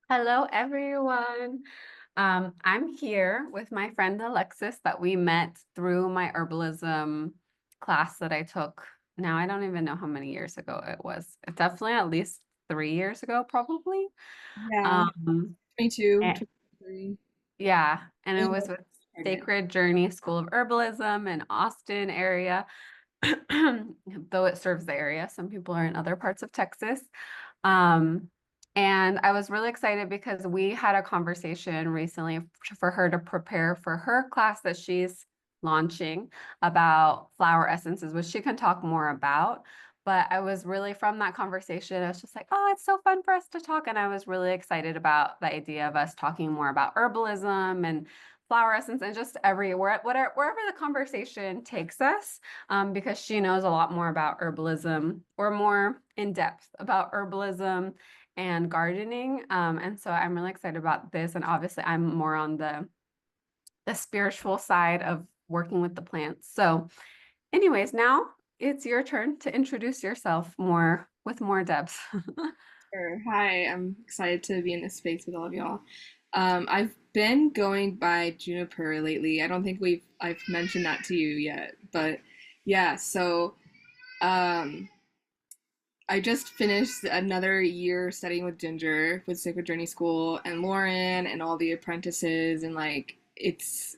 Hello, everyone. I'm here with my friend Alexis that we met through my herbalism class that I took. Now, I don't even know how many years ago it was. Definitely at least 3 years ago, probably. Yeah, Um, 22, and- 23. yeah, and it I was was with pregnant. Sacred Journey School of Herbalism in Austin area, though it serves the area. Some people are in other parts of Texas. Um, and I was really excited because we had a conversation recently for her to prepare for her class that she's launching about flower essences, which she can talk more about. But I was really from that conversation, I was just like, oh, it's so fun for us to talk. And I was really excited about the idea of us talking more about herbalism and flower essence and just everywhere, wherever the conversation takes us, because she knows a lot more about herbalism or more in depth about herbalism and gardening. And so I'm really excited about this. And obviously, I'm more on the spiritual side of working with the plants. So, anyways, now it's your turn to introduce yourself more with more depth. Sure. Hi, I'm excited to be in this space with all of y'all. I've been going by Juniper lately. I don't think I've mentioned that to you yet, but yeah, um I just finished another year studying with Ginger with Sacred Journey School and Lauren and all the apprentices and like it's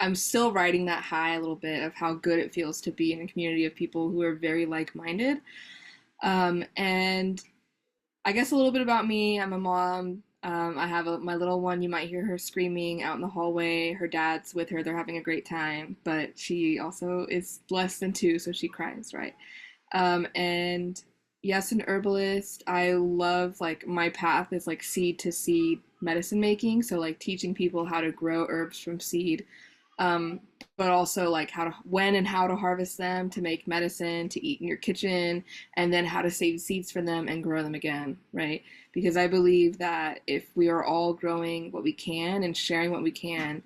I'm still riding that high a little bit of how good it feels to be in a community of people who are very like-minded. And I guess a little bit about me. I'm a mom. I have my little one. You might hear her screaming out in the hallway. Her dad's with her. They're having a great time, but she also is less than 2, so she cries, right? And yes, an herbalist. I love like my path is like seed to seed medicine making. So like teaching people how to grow herbs from seed, um, but also like how to when and how to harvest them to make medicine to eat in your kitchen, and then how to save seeds for them and grow them again, right? Because I believe that if we are all growing what we can and sharing what we can,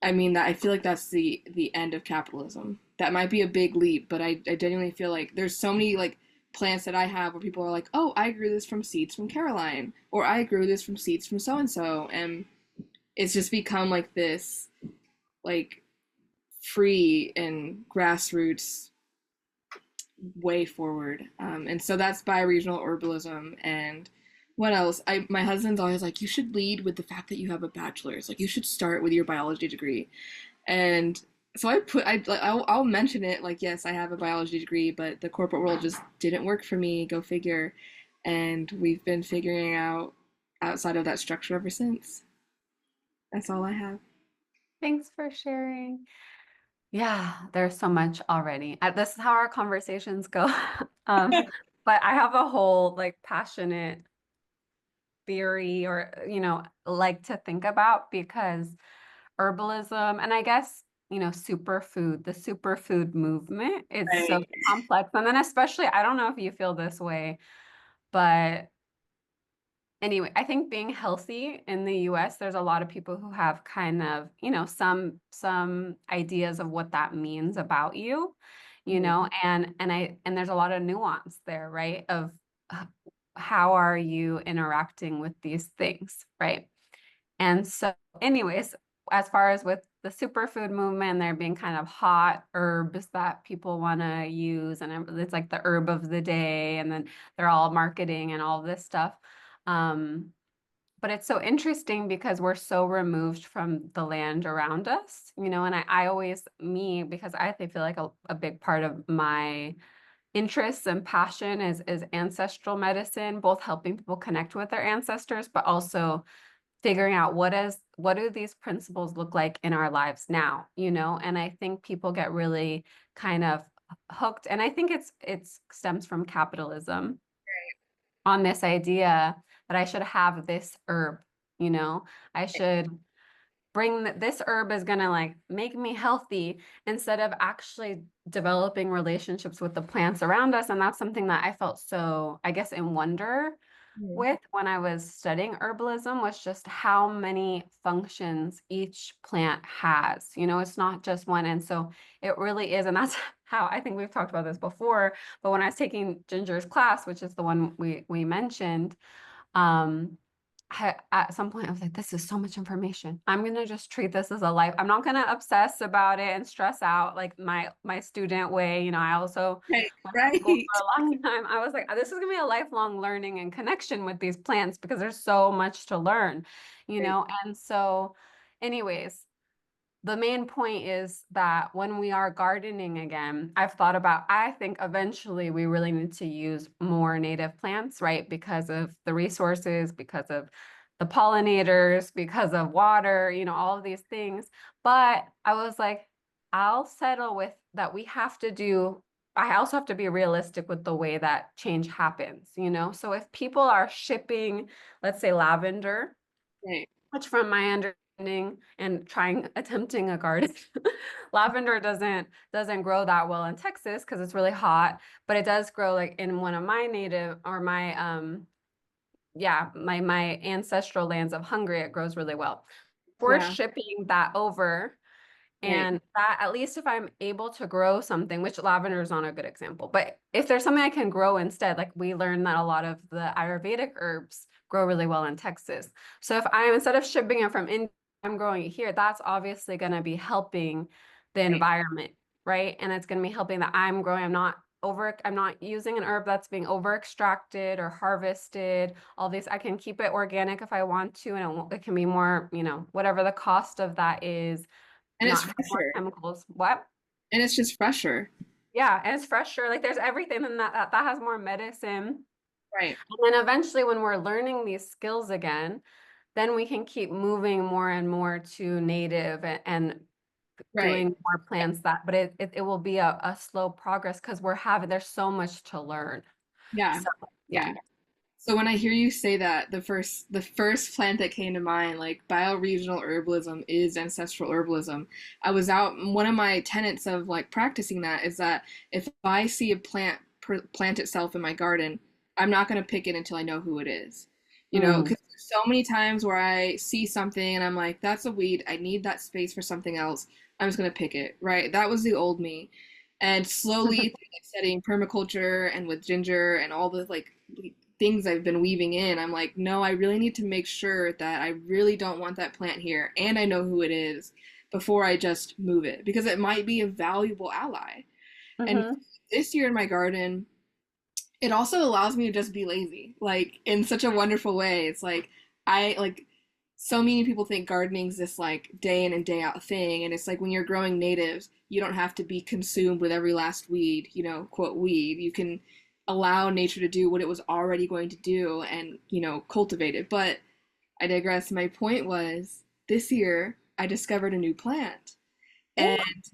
I mean that I feel like that's the end of capitalism. That might be a big leap, but I genuinely feel like there's so many like plants that I have where people are like, oh, I grew this from seeds from Caroline, or I grew this from seeds from so and so, and it's just become like this like free and grassroots way forward. And so that's bioregional herbalism. And what else? My husband's always like, you should lead with the fact that you have a bachelor's. Like you should start with your biology degree. And so I'll mention it like, yes, I have a biology degree, but the corporate world just didn't work for me. Go figure. And we've been figuring out outside of that structure ever since. That's all I have. Thanks for sharing. Yeah, there's so much already. This is how our conversations go. Um, but I have a whole like passionate theory or like to think about because herbalism and I guess superfood, the superfood movement, it's so Right. complex. And then especially I don't know if you feel this way, but anyway, I think being healthy in the US, there's a lot of people who have kind of some ideas of what that means about you, and there's a lot of nuance there, right? Of uh, how are you interacting with these things, right? And so, anyways, as far as with the superfood movement, there being kind of hot herbs that people want to use, and it's like the herb of the day, and then they're all marketing and all this stuff. Um, but it's so interesting because we're so removed from the land around us, and I always, because I feel like a big part of my interests and passion is ancestral medicine, both helping people connect with their ancestors, but also figuring out what do these principles look like in our lives now, and I think people get really kind of hooked, and I think it's stems from capitalism on this idea that I should have this herb, you know, I should this herb is gonna like make me healthy instead of actually developing relationships with the plants around us. And that's something that I felt so, I guess, in wonder Mhm. with when I was studying herbalism was just how many functions each plant has. It's not just one. And so it really is. And that's how I think we've talked about this before. But when I was taking Ginger's class, which is the one we mentioned, um, at some point I was like, this is so much information. I'm gonna just treat this as a life. I'm not gonna obsess about it and stress out like my student way. I also Right, went to school right, for a long time. I was like, this is gonna be a lifelong learning and connection with these plants because there's so much to learn, right, And so, anyways, the main point is that when we are gardening again, I think eventually we really need to use more native plants, right? Because of the resources, because of the pollinators, because of water, all of these things. But I was like, I'll settle with that I also have to be realistic with the way that change happens. So if people are shipping, let's say lavender, right. which from my understanding and attempting a garden, lavender doesn't grow that well in Texas because it's really hot, but it does grow like in one of my native or my yeah, my ancestral lands of Hungary, it grows really well. We're Yeah, shipping that over, right, and that, at least if I'm able to grow something, which lavender is not a good example, but if there's something I can grow instead, like we learned that a lot of the Ayurvedic herbs grow really well in Texas. So if I'm, instead of shipping it from India, I'm growing it here, that's obviously going to be helping the right. environment, right? And it's going to be helping that I'm growing. I'm not using an herb that's being over extracted or harvested. All these, I can keep it organic if I want to, and it can be more, whatever the cost of that is, And it's not have more fresher. chemicals. What? And it's just fresher. Yeah, and it's fresher. Like there's everything in that has more medicine. Right, And then eventually when we're learning these skills again, then we can keep moving more and more to native and right. doing more plants but it will be a slow progress because there's so much to learn. Yeah, So yeah. yeah. So when I hear you say that, the first plant that came to mind, like bioregional herbalism is ancestral herbalism. I was out, one of my tenets of like practicing that is that if I see a plant itself in my garden, I'm not going to pick it until I know who it is. Mm. Because so many times where I see something and I'm like, that's a weed, I need that space for something else. I'm just going to pick it, right? That was the old me. And slowly, through like studying permaculture and with ginger and all the like things I've been weaving in, I'm like, no, I really need to make sure that I really don't want that plant here and I know who it is before I just move it because it might be a valuable ally. And Hmm. this year in my garden, it also allows me to just be lazy, like in such a wonderful way. It's like I like so many people think gardening's this like day in and day out thing, and it's like when you're growing natives, you don't have to be consumed with every last weed, quote weed. You can allow nature to do what it was already going to do and, cultivate it. But I digress. My point was this year I discovered a new plant. Ooh. And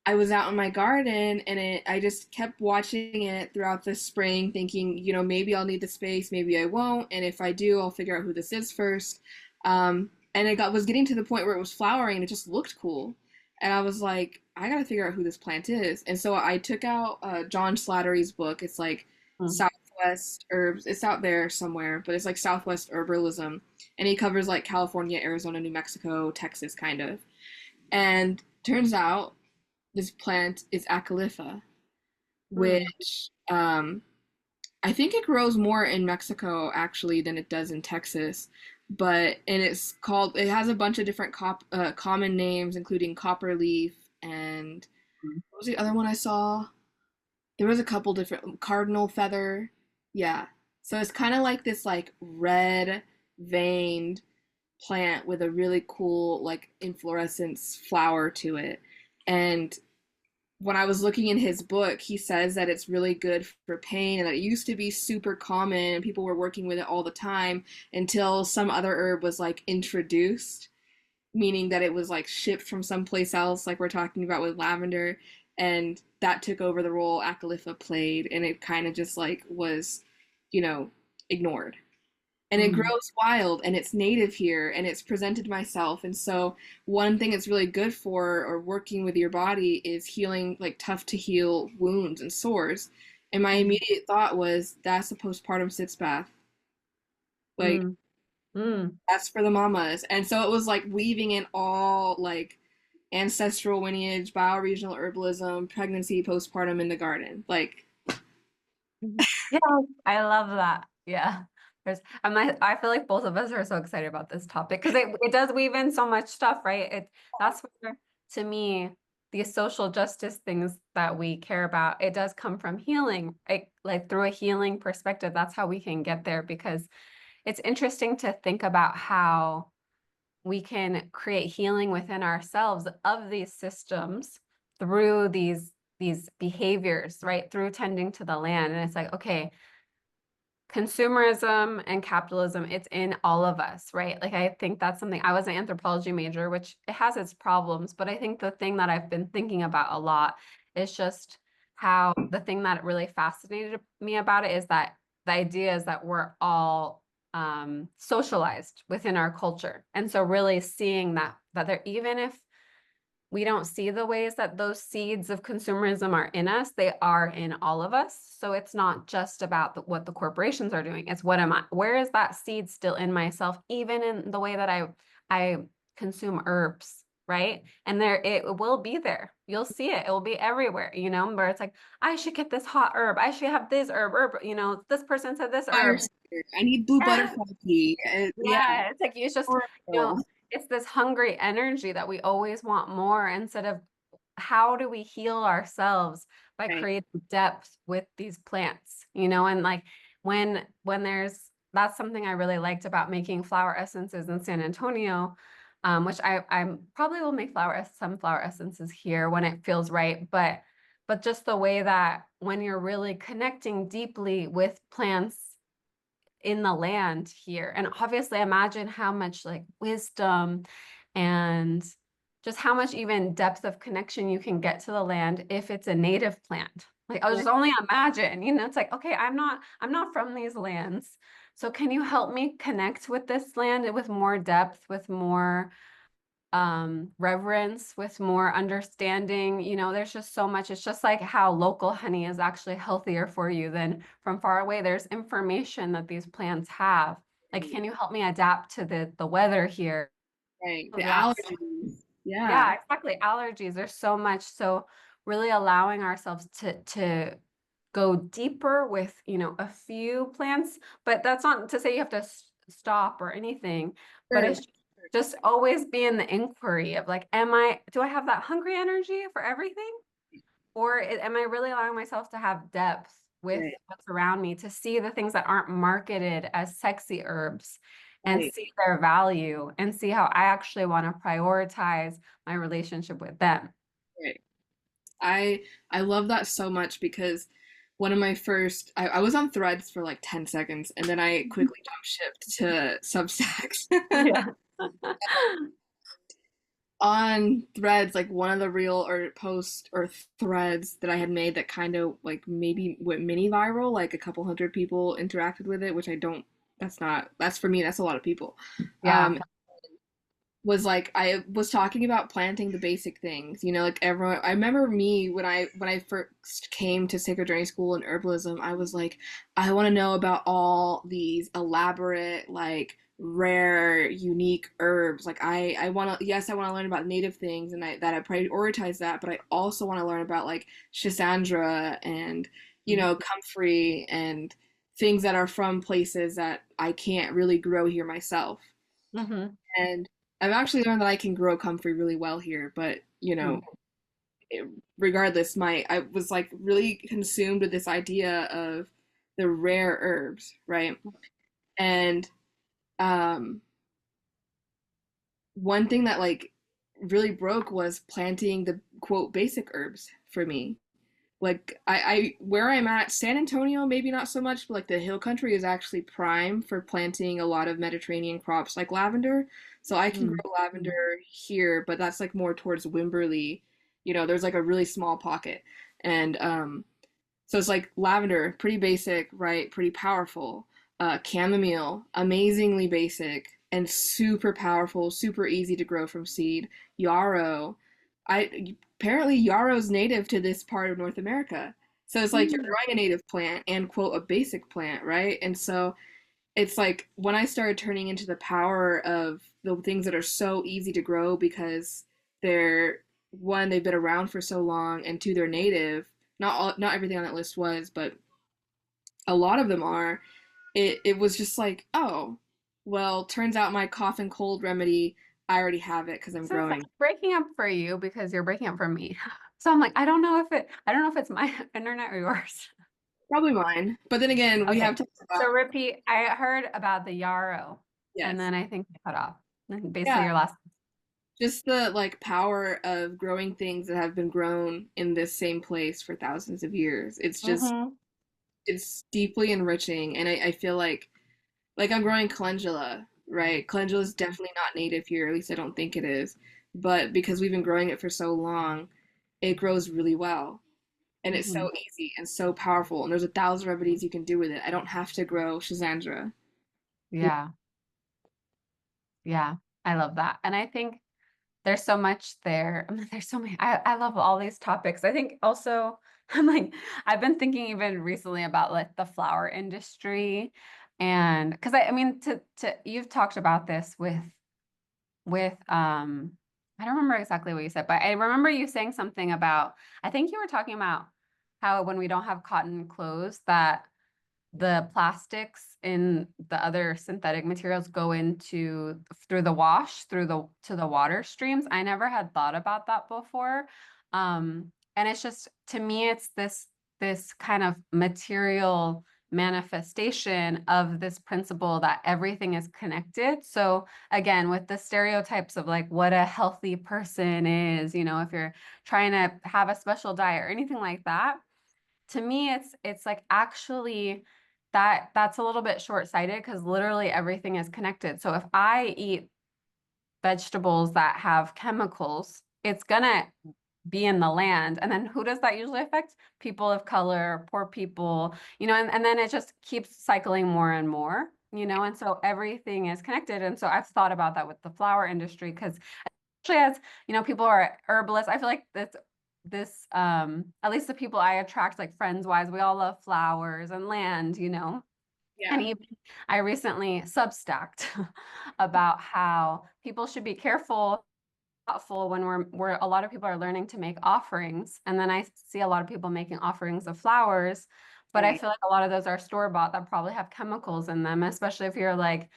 I was out in my garden and I just kept watching it throughout the spring, thinking, maybe I'll need the space, maybe I won't. And if I do, I'll figure out who this is first. And was getting to the point where it was flowering and it just looked cool. And I was like, I gotta figure out who this plant is. And so I took out John Slattery's book. It's like Mm. Southwest Herbs. It's out there somewhere, but it's like Southwest Herbalism. And he covers like California, Arizona, New Mexico, Texas, kind of. And turns out this plant is Acalypha, Mm. which I think it grows more in Mexico actually than it does in Texas. It has a bunch of different common names, including copperleaf and what was the other one I saw? There was a couple different cardinal feather. Yeah. So it's kind of like this like red veined plant with a really cool like inflorescence flower to it. And when I was looking in his book, he says that it's really good for pain and that it used to be super common and people were working with it all the time until some other herb was like introduced, meaning that it was like shipped from someplace else, like we're talking about with lavender, and that took over the role Acalypha played, and it kind of just like was, you know, ignored and it Mm. grows wild and it's native here and it's presented myself. And so one thing it's really good for or working with your body is healing like tough to heal wounds and sores. And my Mm. immediate thought was that's a postpartum sitz bath. Like Mm. Mm. that's for the mamas. And so it was like weaving in all like ancestral lineage, bioregional herbalism, pregnancy, postpartum in the garden. Like Mhm. Yeah, I love that. Yeah. I feel like both of us are so excited about this topic because it does weave in so much stuff, right? That's where, to me, these social justice things that we care about, it does come from healing, like through a healing perspective. That's how we can get there because it's interesting to think about how we can create healing within ourselves of these systems through these behaviors, right? Through tending to the land. And it's like, okay, consumerism and capitalism, it's in all of us, right? Like I think that's something. I was an anthropology major, which it has its problems, but I think the thing that I've been thinking about a lot is just how the thing that really fascinated me about it is that the idea is that we're all socialized within our culture. And so really seeing that there, even if we don't see the ways that those seeds of consumerism are in us, they are in all of us. So it's not just about what the corporations are doing. It's what am I, where is that seed still in myself, even in the way that I consume herbs, right? And there it will be there. You'll see it. It will be everywhere, where it's like, I should get this hot herb. I should have this herb, this person said this Fire herb. starter. I need blue Yeah. butterfly tea. Yeah, Yeah, it's like it's just, you know, horrible. it's this hungry energy that we always want more instead of how do we heal ourselves by Right. creating depth with these plants, and like when there's that's something I really liked about making flower essences in San Antonio, which I probably will make some flower essences here when it feels right, but just the way that when you're really connecting deeply with plants in the land here. And obviously imagine how much like wisdom and just how much even depth of connection you can get to the land if it's a native plant. Like I'll Right. just only imagine, it's like, okay, I'm not from these lands. So can you help me connect with this land with more depth, with more reverence, with more understanding? There's just so much. It's just like how local honey is actually healthier for you than from far away. There's information that these plants have. Like, can you help me adapt to the weather here? Right. The That's allergies. Yeah. Yeah, exactly. Allergies. There's so much. So really allowing ourselves to go deeper with, a few plants, but that's not to say you have to stop or anything, but Sure. it's just always be in the inquiry of like, do I have that hungry energy for everything? Or am I really allowing myself to have depth with Right. what's around me to see the things that aren't marketed as sexy herbs and Right. see their value and see how I actually want to prioritize my relationship with them? Right. I love that so much because one of my first I was on Threads for like 10 seconds and then I quickly jump shipped to Substacks. Yeah. On Threads, like one of the reel or posts or threads that I had made that kind of like maybe went mini viral, like a couple hundred people interacted with it, which I don't, that's for me, that's a lot of people. Yeah. Was like I was talking about planting the basic things, like everyone. I remember me when I first came to Sacred Journey School in herbalism, I was like, I want to know about all these elaborate, like rare, unique herbs. Like I want to, yes, I want to learn about native things, and I prioritize that, but I also want to learn about like Schisandra and comfrey and things that are from places that I can't really grow here myself. Mm-hmm. And I've actually learned that I can grow comfrey really well here, but it, regardless, I was like really consumed with this idea of the rare herbs, right? And um, one thing that like really broke was planting the quote basic herbs for me. Like I where I'm at, San Antonio, maybe not so much, but like the hill country is actually prime for planting a lot of Mediterranean crops like lavender. So I can Mm-hmm. grow lavender here, but that's like more towards Wimberley. There's like a really small pocket. And so it's like lavender, pretty basic, right? Pretty powerful. Chamomile, amazingly basic and super powerful, super easy to grow from seed. Yarrow, apparently yarrow's native to this part of North America. So it's like you're growing a native plant and quote a basic plant, right? And so it's like when I started turning into the power of the things that are so easy to grow because they're one, they've been around for so long, and two, they're native. Not everything on that list was, but a lot of them are. it was just like, oh, well, turns out my cough and cold remedy, I already have it because I'm So it's like growing. breaking up for you because you're breaking up for me. So I'm like, I don't know if it's my internet or yours. Probably mine. But then again, we have Okay. talked So about, repeat, I heard about the yarrow and yes. then I think I cut off. And basically Yeah, your last. just the like power of growing things that have been grown in this same place for thousands of years. It's just Mm-hmm. it's deeply enriching, and I feel like I'm growing calendula, right? Calendula is definitely not native here, at least I don't think it is. But because we've been growing it for so long, it grows really well. And it's Mm-hmm. so easy and so powerful. And there's 1,000 remedies you can do with it. I don't have to grow Shazandra. Yeah. Yeah. I love that. And I think there's so much there. I mean, there's so many. I love all these topics. I think also I'm like I've been thinking even recently about like the flower industry and because I mean to you've talked about this with I don't remember exactly what you said, but I remember you saying something about I think you were talking about how when we don't have cotton clothes that the plastics in the other synthetic materials go into through the wash through the to the water streams. I never had thought about that before. And it's just to me it's this kind of material manifestation of this principle that everything is connected. So again, with the stereotypes of like what a healthy person is, you know, if you're trying to have a special diet or anything like that, to me it's like actually that's a little bit short-sighted because literally everything is connected. So if I eat vegetables that have chemicals, it's gonna be in the land. And then who does that usually affect? People of color, poor people, you know, and then it just keeps cycling more and more, you know, and so everything is connected. And so I've thought about that with the flower industry because especially as you know people are herbalists, I feel like this at least the people I attract like friends wise, we all love flowers and land, you know. And Yeah. even I recently substacked about how people should be careful thoughtful when we're a lot of people are learning to make offerings, and then I see a lot of people making offerings of flowers, but I Right. feel like a lot of those are store bought that probably have chemicals in them, especially if you're like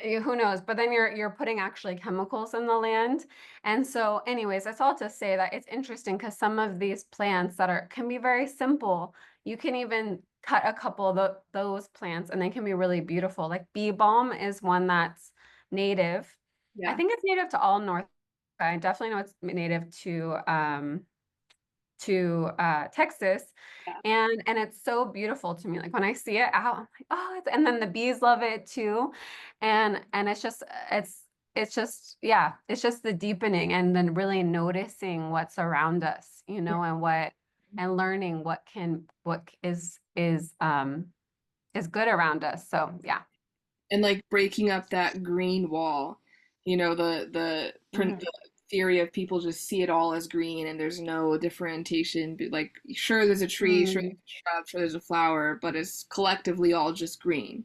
who knows, but then you're putting actually chemicals in the land. And so anyways, that's all to say that it's interesting because some of these plants that are can be very simple, you can even cut a couple of those plants and they can be really beautiful. Like bee balm is one that's native. I Yeah. think it's native to all North. I definitely know it's native to Texas, Yeah. and it's so beautiful to me. Like when I see it out, I'm like, oh, and then the bees love it too, and it's it's just yeah, it's just the deepening and then really noticing what's around us, you know, and what and learning what is good around us. So yeah. And like breaking up that green wall, Mhm. the theory of people just see it all as green and there's no differentiation. But like, sure, there's a tree, sure, there's Mm, a shrub, sure, there's a flower, but it's collectively all just green.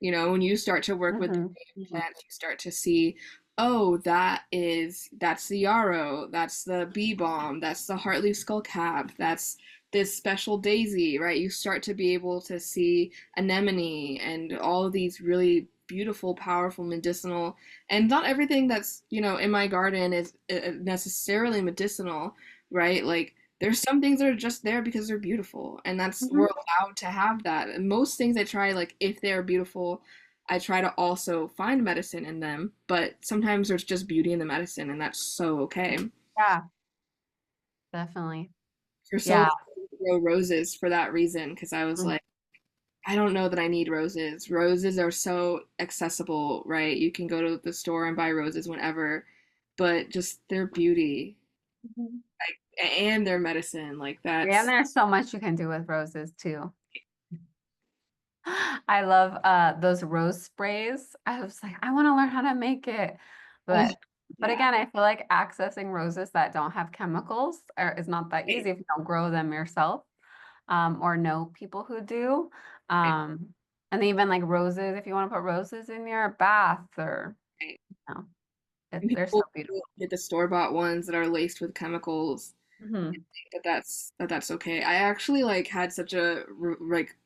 When you start to work with the mhm, native mhm, plants, you start to see, oh, that's the yarrow, that's the bee balm, that's the heartleaf skullcap, that's this special daisy, right? You start to be able to see anemone and all of these really beautiful, powerful medicinal, and not everything that's, in my garden is necessarily medicinal, right? Like there's some things that are just there because they're beautiful, and that's we're mhm. allowed to have that. And most things I try, like if they're beautiful, I try to also find medicine in them, but sometimes there's just beauty in the medicine, and that's so okay. Yeah, definitely. You're so Yeah. excited to grow roses for that reason, because I was like, I don't know that I need roses. Roses are so accessible, right? You can go to the store and buy roses whenever, but just their beauty Mhm. and their medicine, like Yeah, and that's there's so much you can do with roses too. I love those rose sprays. I was like, I want to learn how to make it. oh But yeah, again, I feel like accessing roses that don't have chemicals is not that right, easy if you don't grow them yourself, or know people who do. right, Um, and even like roses, if you want to put roses in your bath or right. you know, And they're so people beautiful. get the store-bought ones that are laced with chemicals Hmm. and think that that's okay. I actually like had such a like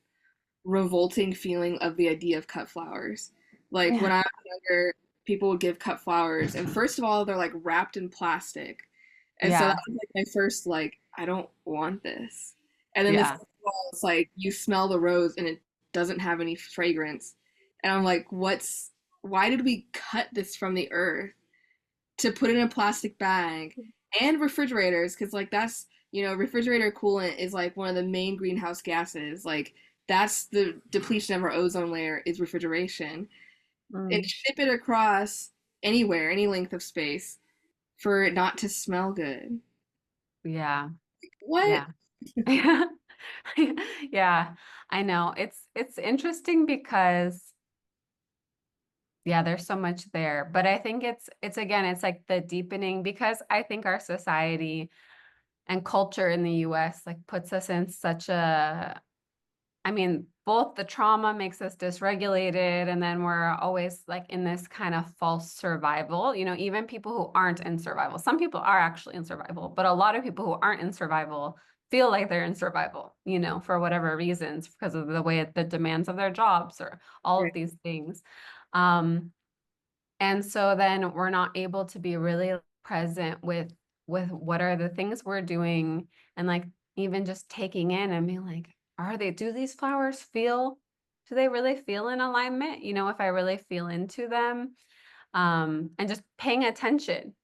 revolting feeling of the idea of cut flowers. Like when Yeah. I was younger, people would give cut flowers, and first of all, they're like wrapped in plastic, and so that Yeah. was like my first like, I don't want this. And then the Yeah. second of all, it's like you smell the rose and it doesn't have any fragrance, and I'm like, why did we cut this from the earth to put in a plastic bag and refrigerators? Because like that's, refrigerator coolant is like one of the main greenhouse gases. Like that's the depletion of our ozone layer is refrigeration, and Mm. ship it across anywhere, any length of space for it not to smell good. Yeah. What? Yeah. Yeah. I know. It's interesting because yeah, there's so much there. But I think it's again, it's like the deepening because I think our society and culture in the US like puts us in such a I mean, both the trauma makes us dysregulated, and then we're always like in this kind of false survival. Even people who aren't in survival. Some people are actually in survival, but a lot of people who aren't in survival feel like they're in survival, for whatever reasons, because of the way the demands of their jobs or all of Right. these things. Um, and so then we're not able to be really present with what are the things we're doing and like even just taking in and being like, do these flowers do they really feel in alignment? If I really feel into them, and just paying attention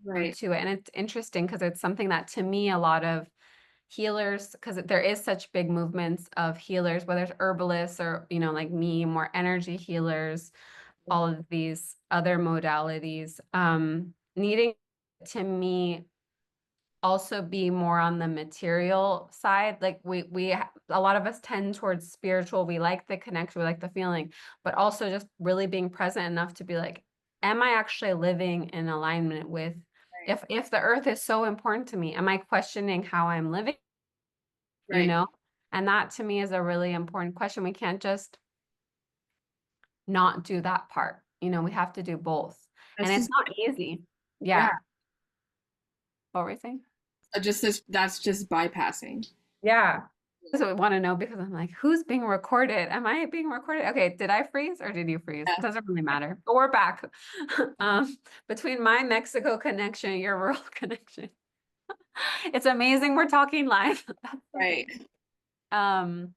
Right. to it. And it's interesting because it's something that to me, a lot of healers, because there is such big movements of healers, whether it's herbalists or, like me, more energy healers, all of these other modalities, needing to me also be more on the material side. Like a lot of us tend towards spiritual. We like the connection, we like the feeling, but also just really being present enough to be like, am I actually living in alignment with Right. if the earth is so important to me, am I questioning how I'm living, you Right. know? And that to me is a really important question. We can't just not do that part. We have to do both. And That's it's just, not easy. yeah. Yeah. What were we saying? Just this. That's just bypassing. Yeah. That's what we want to know because I'm like, who's being recorded? Am I being recorded? Okay, did I freeze or did you freeze? It Yeah. doesn't really matter. But we're back. Between my Mexico connection, your rural connection. It's amazing we're talking live. That's the Right. thing. Um,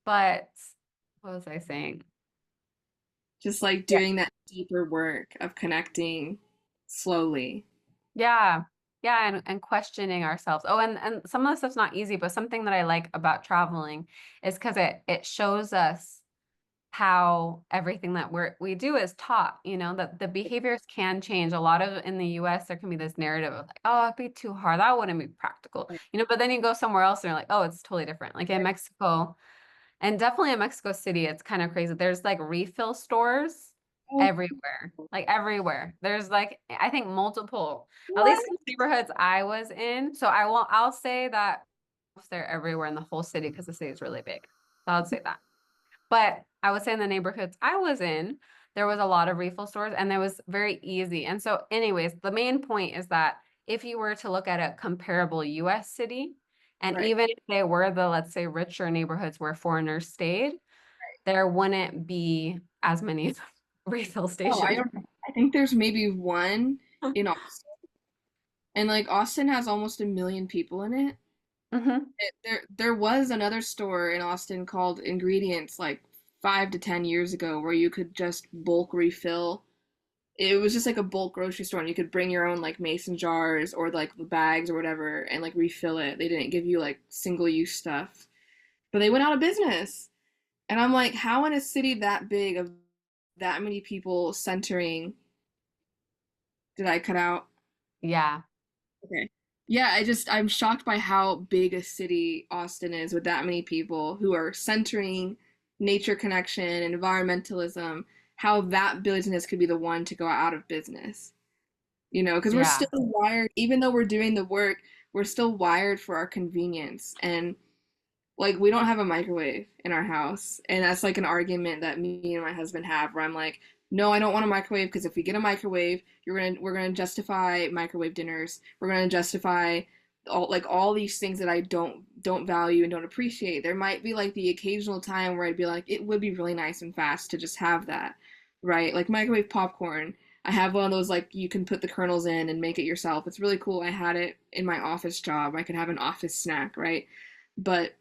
but what was I saying? Just like doing that deeper work of connecting slowly. Yeah. Yeah, and questioning ourselves. Oh, and some of the stuff's not easy, but something that I like about traveling is because it shows us how everything that we do is taught, that the behaviors can change. A lot of in the US, there can be this narrative of like, oh, it'd be too hard. That wouldn't be practical. Right. But then you go somewhere else and you're like, oh, it's totally different. Like in Mexico, and definitely in Mexico City, it's kind of crazy. There's like refill stores Oh, everywhere, like everywhere. There's like, I think multiple, at what? least in the neighborhoods I was in. So I'll say that they're everywhere in the whole city because the city is really big. So I'll say that. But I would say in the neighborhoods I was in, there was a lot of refill stores and it was very easy. And so, anyways, the main point is that if you were to look at a comparable US city, and Right. even if they were the, let's say, richer neighborhoods where foreigners stayed, there wouldn't be as many refill Oh, I stations. don't. I think there's maybe one in Austin, and like Austin has almost 1 million people in it. Hmm. There was another store in Austin called Ingredients like 5 to 10 years ago where you could just bulk refill. It was just like a bulk grocery store, and you could bring your own like mason jars or like the bags or whatever and like refill it. They didn't give you like single use stuff, but they went out of business. And I'm like, how in a city that big of that many people centering did I cut out? Yeah. Okay. Yeah, I'm shocked by how big a city Austin is with that many people who are centering nature connection, environmentalism, how that business could be the one to go out of business. Because we're Yeah. still wired, even though we're doing the work, we're still wired for our convenience. And like we don't have a microwave in our house, and that's like an argument that me and my husband have where I'm like, no, I don't want a microwave because if we get a microwave, we're gonna justify microwave dinners, we're gonna justify all these things that I don't value and don't appreciate. There might be like the occasional time where I'd be like, it would be really nice and fast to just have that, right? Like microwave popcorn. I have one of those like you can put the kernels in and make it yourself. It's really cool. I had it in my office job. I could have an office snack, right? But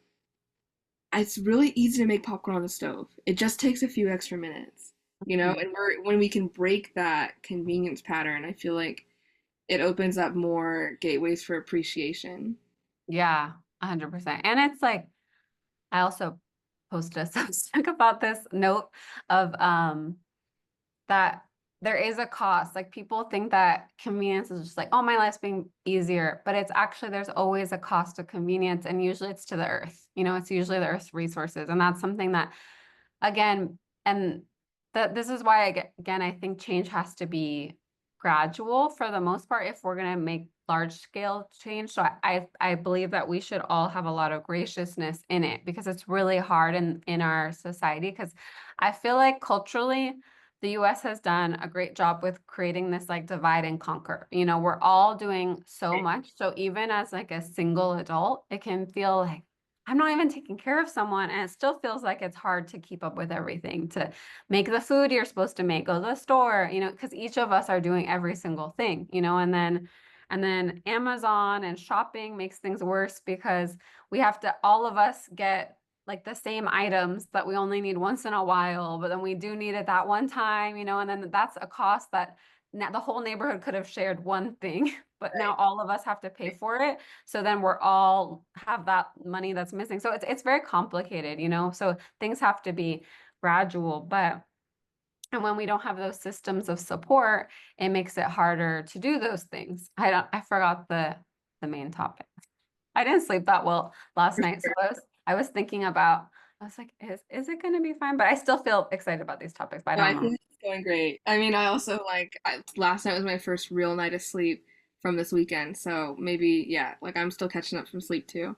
it's really easy to make popcorn on the stove. It just takes a few extra minutes, Mhm. and when we can break that convenience pattern, I feel like it opens up more gateways for appreciation. Yeah, 100%. And it's like, I also posted a Substack about this note of that there is a cost. Like people think that convenience is just like, oh, my life's being easier, but it's actually there's always a cost of convenience, and usually it's to the earth. It's usually the earth's resources, and that's something that again, and that this is why again I think change has to be gradual for the most part if we're going to make large scale change. So I believe that we should all have a lot of graciousness in it because it's really hard in our society because I feel like culturally the US has done a great job with creating this like divide and conquer. We're all doing so much. So even as like a single adult, it can feel like I'm not even taking care of someone, and it still feels like it's hard to keep up with everything, to make the food you're supposed to make, go to the store, because each of us are doing every single thing, and then Amazon and shopping makes things worse because we have to all of us get like the same items that we only need once in a while, but then we do need it that one time, and then that's a cost that the whole neighborhood could have shared one thing, but now all of us have to pay for it. So then we're all have that money that's missing. So it's very complicated, So things have to be gradual, but and when we don't have those systems of support, it makes it harder to do those things. I forgot the main topic. I didn't sleep that well last night, so I was thinking about I was like, is it going to be fine? But I still feel excited about these topics, but I No, don't I feel know. like it's going great. I mean, I also last night was my first real night of sleep from this weekend, so maybe yeah, like I'm still catching up from sleep too.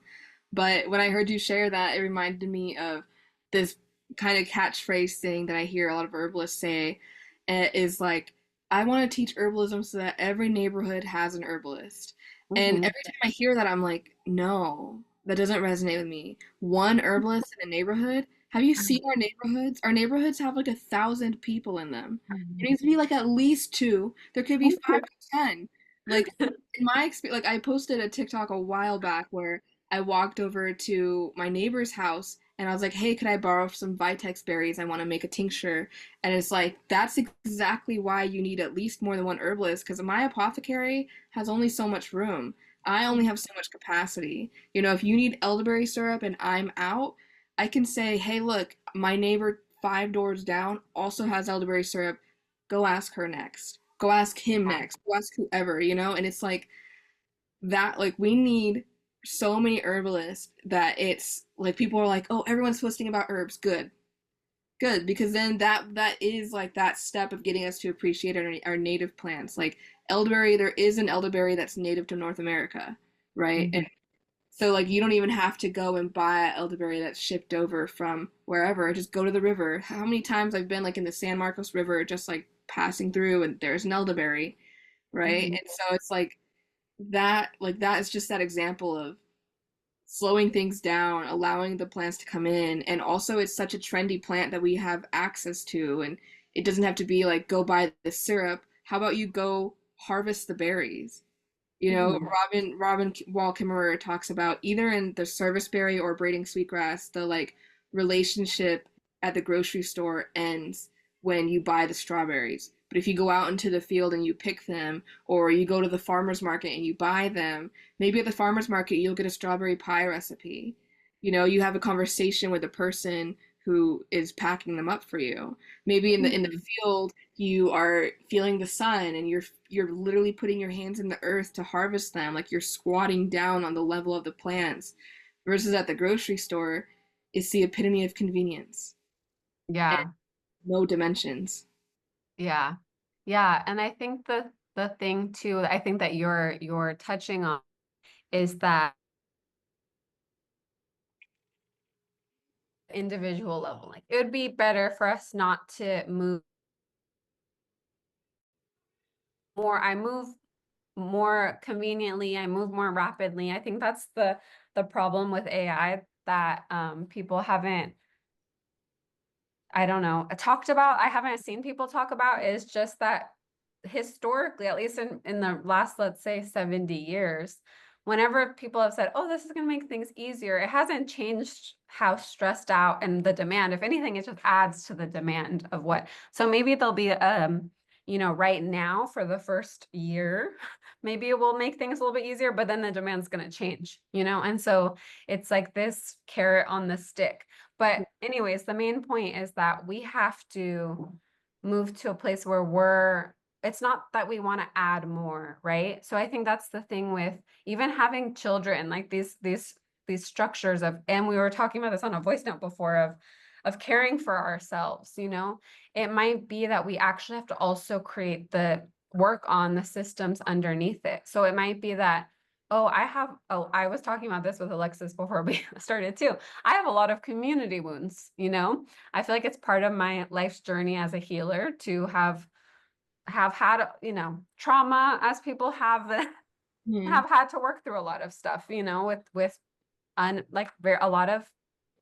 But when I heard you share that, it reminded me of this kind of catchphrase thing that I hear a lot of herbalists say, is like, I want to teach herbalism so that every neighborhood has an herbalist. And Hmm. every time I hear that, I'm like, no, that doesn't resonate with me. One herbalist in a neighborhood. Have you seen our neighborhoods? Our neighborhoods have like 1,000 people in them. It needs to be like at least two. There could be 5 to 10. Like in my experience, like I posted a TikTok a while back where I walked over to my neighbor's house and I was like, "Hey, could I borrow some Vitex berries? I want to make a tincture." And it's like that's exactly why you need at least more than one herbalist because my apothecary has only so much room. I only have so much capacity. If you need elderberry syrup and I'm out, I can say, "Hey, look, my neighbor 5 doors down also has elderberry syrup. Go ask her next. Go ask him next. Go ask whoever." And it's like that we need so many herbalists that it's like people are like, oh, everyone's posting about herbs. Good, because then that is like that step of getting us to appreciate our native plants. Like elderberry, there is an elderberry that's native to North America, right? And Mhm. so like you don't even have to go and buy elderberry that's shipped over from wherever. Just go to the river. How many times I've been like in the San Marcos River, just like passing through, and there's an elderberry, right? Mhm. And so it's like that is just that example of slowing things down, allowing the plants to come in, and also it's such a trendy plant that we have access to, and it doesn't have to be like go buy the syrup. How about you go harvest the berries? Mhm. Robin Wall Kimmerer talks about either in the serviceberry or braiding sweetgrass, the like relationship at the grocery store ends when you buy the strawberries. But if you go out into the field and you pick them, or you go to the farmer's market and you buy them, maybe at the farmer's market you'll get a strawberry pie recipe. You have a conversation with a person who is packing them up for you. Maybe in the Mhm. field you are feeling the sun and you're literally putting your hands in the earth to harvest them, like you're squatting down on the level of the plants, versus at the grocery store it's the epitome of convenience and Yeah. no dimensions. Yeah. Yeah. And I think the thing too, I think that you're touching on is that individual level. Like it would be better for us not to move more. I move more conveniently, I move more rapidly. I think that's the problem with AI that people haven't, I don't know, talked about. I haven't seen people talk about is just that historically, at least in the last, let's say, 70 years, whenever people have said, oh, this is going to make things easier, it hasn't changed how stressed out and the demand. If anything, it just adds to the demand of what. So maybe there'll be, right now for the first year, maybe it will make things a little bit easier, but then the demand's going to change, and so it's like this carrot on the stick. But anyways, the main point is that we have to move to a place where it's not that we want to add more, right? So I think that's the thing with even having children, like these structures of, and we were talking about this on a voice note before of caring for ourselves, it might be that we actually have to also create the work on the systems underneath it. So it might be that, I was talking about this with Alexis before we started too. I have a lot of community wounds. I feel like it's part of my life's journey as a healer to have had, trauma, as people have Hmm. have had to work through a lot of stuff, with a lot of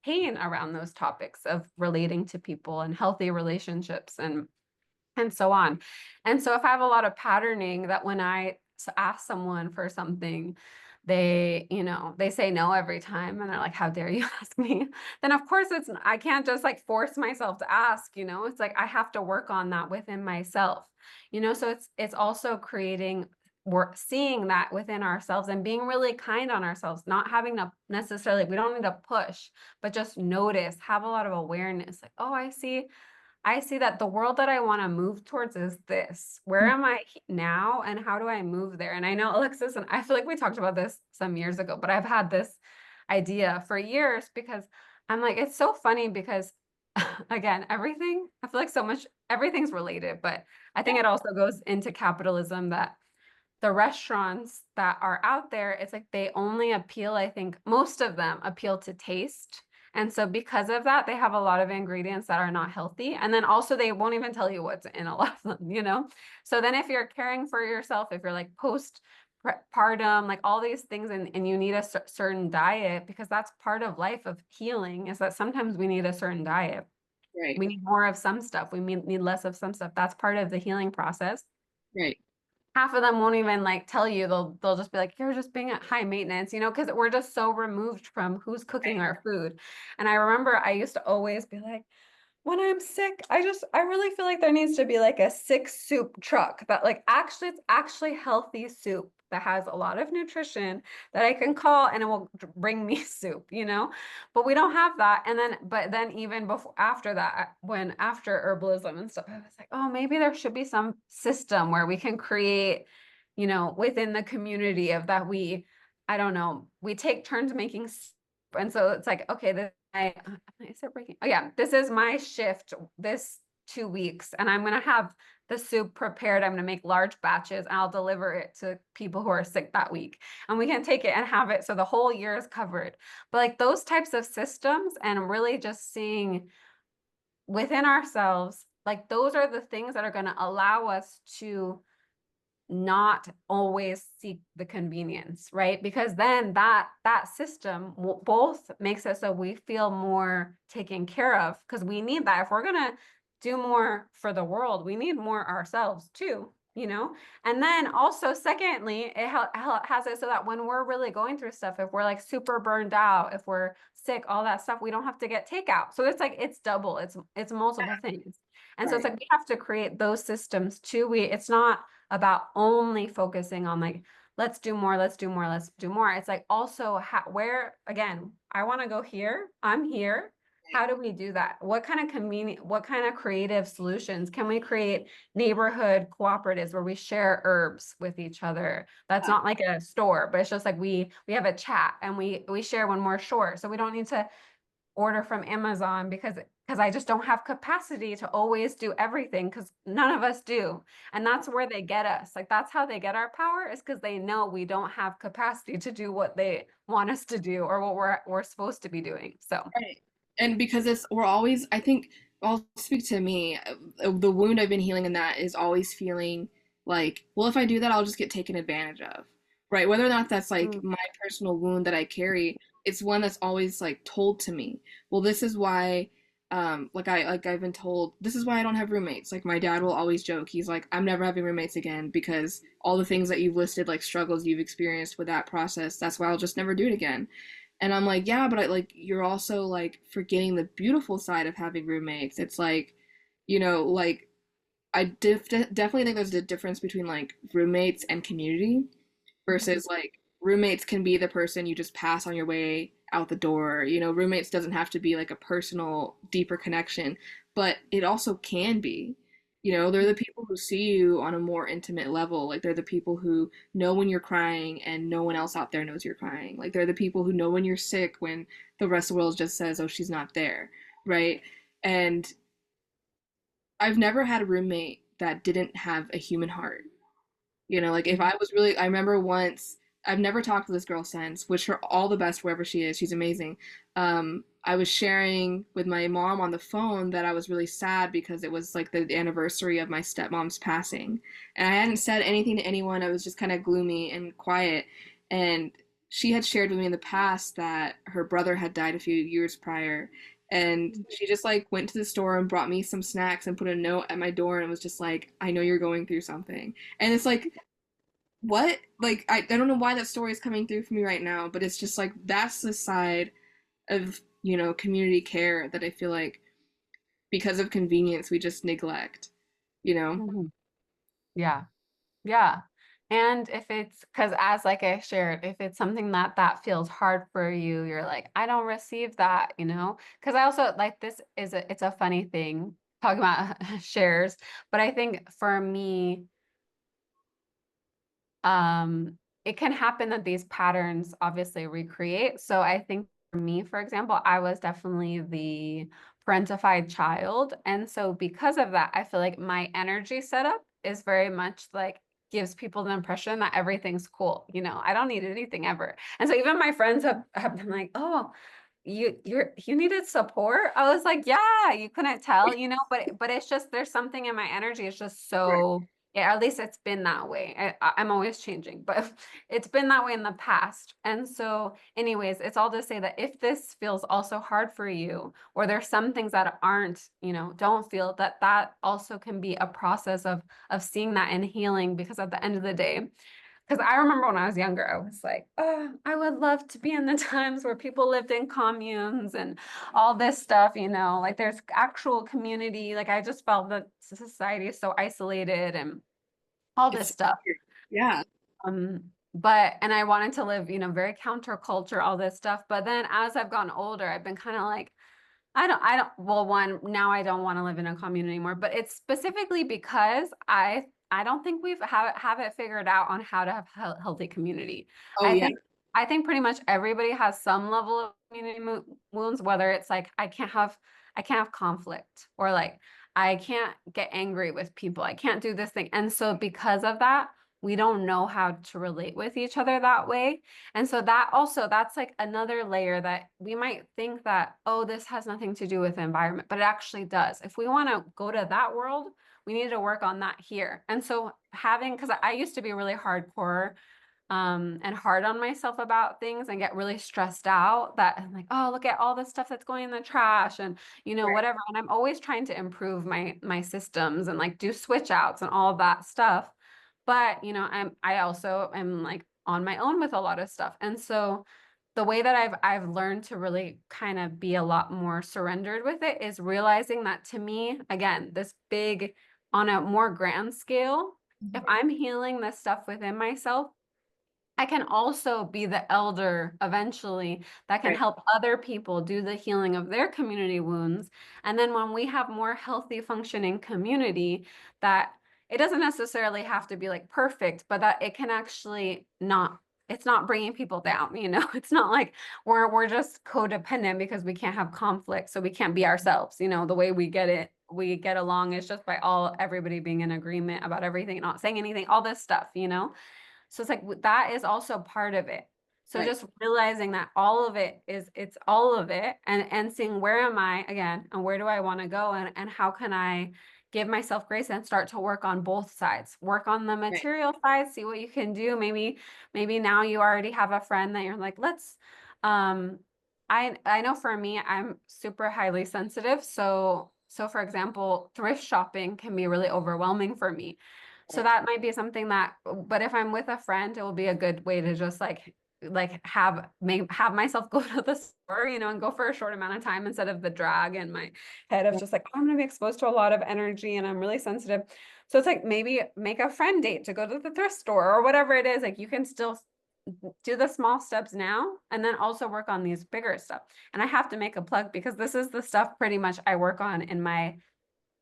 pain around those topics of relating to people and healthy relationships and so on. And so if I have a lot of patterning that when I ask someone for something, they say no every time and they're like, how dare you ask me? Then of course I can't just like force myself to ask, it's like I have to work on that within myself, so it's also creating work, seeing that within ourselves and being really kind on ourselves, not having to necessarily, we don't need to push, but just notice, have a lot of awareness, like, oh, I see that the world that I want to move towards is this. Where am I now and how do I move there? And I know Alexis, and I feel like we talked about this some years ago, but I've had this idea for years because I'm like, it's so funny because again, I feel like so much, everything's related, but I think it also goes into capitalism that the restaurants that are out there, it's like they only appeal, I think most of them appeal to taste. And so because of that, they have a lot of ingredients that are not healthy. And then also they won't even tell you what's in a lot of them. So then if you're caring for yourself, if you're like postpartum, like all these things, and you need a certain diet, because that's part of life of healing, is that sometimes we need a certain diet. Right, We need more of some stuff. We need less of some stuff. That's part of the healing process. right. Half of them won't even like tell you. They'll just be like, you're just being at high maintenance, because we're just so removed from who's cooking our food. And I remember I used to always be like, when I'm sick, I really feel like there needs to be like a sick soup truck that like actually it's actually healthy soup that has a lot of nutrition that I can call and it will bring me soup. But we don't have that. But then even before after that, when after herbalism and stuff, I was like, oh, maybe there should be some system where we can create, within the community of that I don't know, we take turns making soup. And so it's like, okay, is it breaking? Oh yeah, this is my shift this 2 weeks, and I'm gonna have the soup prepared. I'm gonna make large batches, and I'll deliver it to people who are sick that week. And we can take it and have it so the whole year is covered. But like those types of systems, and really just seeing within ourselves, like those are the things that are gonna allow us to not always seek the convenience, right? Because then that system both makes it so we feel more taken care of, because we need that. If we're gonna do more for the world, we need more ourselves too. And then also, secondly, it has it so that when we're really going through stuff, if we're like super burned out, if we're sick, all that stuff, we don't have to get takeout. So it's like it's double, it's multiple things. And so it's Right. like we have to create those systems too. It's not about only focusing on like, let's do more, let's do more, let's do more. It's like also where, again, I want to go here, I'm here. How do we do that? What kind of creative solutions can we create? Neighborhood cooperatives where we share herbs with each other. That's Yeah. not like a store, but it's just like we have a chat and we share when we're short. So we don't need to order from Amazon because I just don't have capacity to always do everything, because none of us do. And that's where they get us. Like that's how they get our power, is because they know we don't have capacity to do what they want us to do or what we're supposed to be doing. So Right. And because we're I think, I'll speak to me, the wound I've been healing in that is always feeling like, well, if I do that, I'll just get taken advantage of, right? Whether or not that's like Mm, my personal wound that I carry, it's one that's always like told to me. Well, this is why, like I've been told, this is why I don't have roommates. Like my dad will always joke, he's like, I'm never having roommates again because all the things that you've listed, like struggles you've experienced with that process, that's why I'll just never do it again. And I'm like, yeah, but like you're also like forgetting the beautiful side of having roommates. It's like, like definitely think there's a difference between like roommates and community mhm, versus like roommates can be the person you just pass on your way out the door. Roommates doesn't have to be like a personal, deeper connection, but it also can be. They're the people who see you on a more intimate level. Like they're the people who know when you're crying and no one else out there knows you're crying. Like they're the people who know when you're sick when the rest of the world just says, "Oh, she's not there." Right? And I've never had a roommate that didn't have a human heart. Like if mhm, I was really, I remember once, I've never talked to this girl since, wish her all the best wherever she is. She's amazing. I was sharing with my mom on the phone that I was really sad because it was like the anniversary of my stepmom's passing. And I hadn't said anything to anyone. I was just kind of gloomy and quiet. And she had shared with me in the past that her brother had died a few years prior. And mhm. she just like went to the store and brought me some snacks and put a note at my door and was just like, I know you're going through something. And it's like, what? Like, I don't know why that story is coming through for me right now, but it's just like that's the side of, community care that I feel like because of convenience we just neglect, you know? Mhm. Yeah. Yeah. And if it's because as like I shared, if it's something that feels hard for you, you're like, I don't receive that, you know? Because I also like this is it's a funny thing talking about shares, but I think for me, it can happen that these patterns obviously recreate. So I think for me, for example, I was definitely the parentified child. And so because of that, I feel like my energy setup is very much like gives people the impression that everything's cool. I don't need anything ever. And so even my friends have been like, oh, you needed support. I was like, yeah, you couldn't tell, but it's just there's something in my energy. It's just Right, so yeah, at least it's been that way. I'm always changing, but it's been that way in the past. And so, anyways, it's all to say that if this feels also hard for you, or there's some things that aren't, don't feel that also can be a process of seeing that and healing. Because at the end of the day, because I remember when I was younger, I was like, oh, I would love to be in the times where people lived in communes and all this stuff, like there's actual community. Like I just felt that society is so isolated and all this it's stuff. yeah, And I wanted to live, very counterculture, all this stuff. But then as I've gotten older, I've been kind of like, well, one, now I don't want to live in a commune anymore, but it's specifically because I don't think we've have it figured out on how to have healthy community. oh I yeah, think I think pretty much everybody has some level of community wounds, whether it's like I can't have conflict or like I can't get angry with people. I can't do this thing. And so because of that, we don't know how to relate with each other that way. And so that's like another layer that we might think that, oh, this has nothing to do with the environment, but it actually does. If we want to go to that world, we need to work on that here. And so because I used to be really hardcore and hard on myself about things and get really stressed out that I'm like, oh, look at all this stuff that's going in the trash and right, whatever. And I'm always trying to improve my systems and like do switch outs and all that stuff. But I also am like on my own with a lot of stuff. And so the way that I've learned to really kind of be a lot more surrendered with it is realizing that to me, again, this big on a more grand scale, if I'm healing this stuff within myself, I can also be the elder eventually that can right, help other people do the healing of their community wounds. And then when we have more healthy functioning community, that it doesn't necessarily have to be like perfect, but that it can actually it's not bringing people down, It's not like we're just codependent because we can't have conflict, so we can't be ourselves, the way we get along is just by everybody being in agreement about everything, not saying anything, all this stuff. So it's like that is also part of it. So right, just realizing that all of it it's all of it and seeing where am I again and where do I want to go and how can I give myself grace and start to work on both sides. Work on the Right. material side, see what you can do. Maybe now you already have a friend that you're like, let's um I know for me, I'm super highly sensitive. So for example, thrift shopping can be really overwhelming for me. So that might be something that, but if I'm with a friend, it will be a good way to just have myself go to the store, and go for a short amount of time instead of the drag in my head of just like, "Oh, I'm going to be exposed to a lot of energy and I'm really sensitive." So it's like maybe make a friend date to go to the thrift store or whatever it is. Like you can still do the small steps now and then also work on these bigger stuff. And I have to make a plug because this is the stuff pretty much I work on in my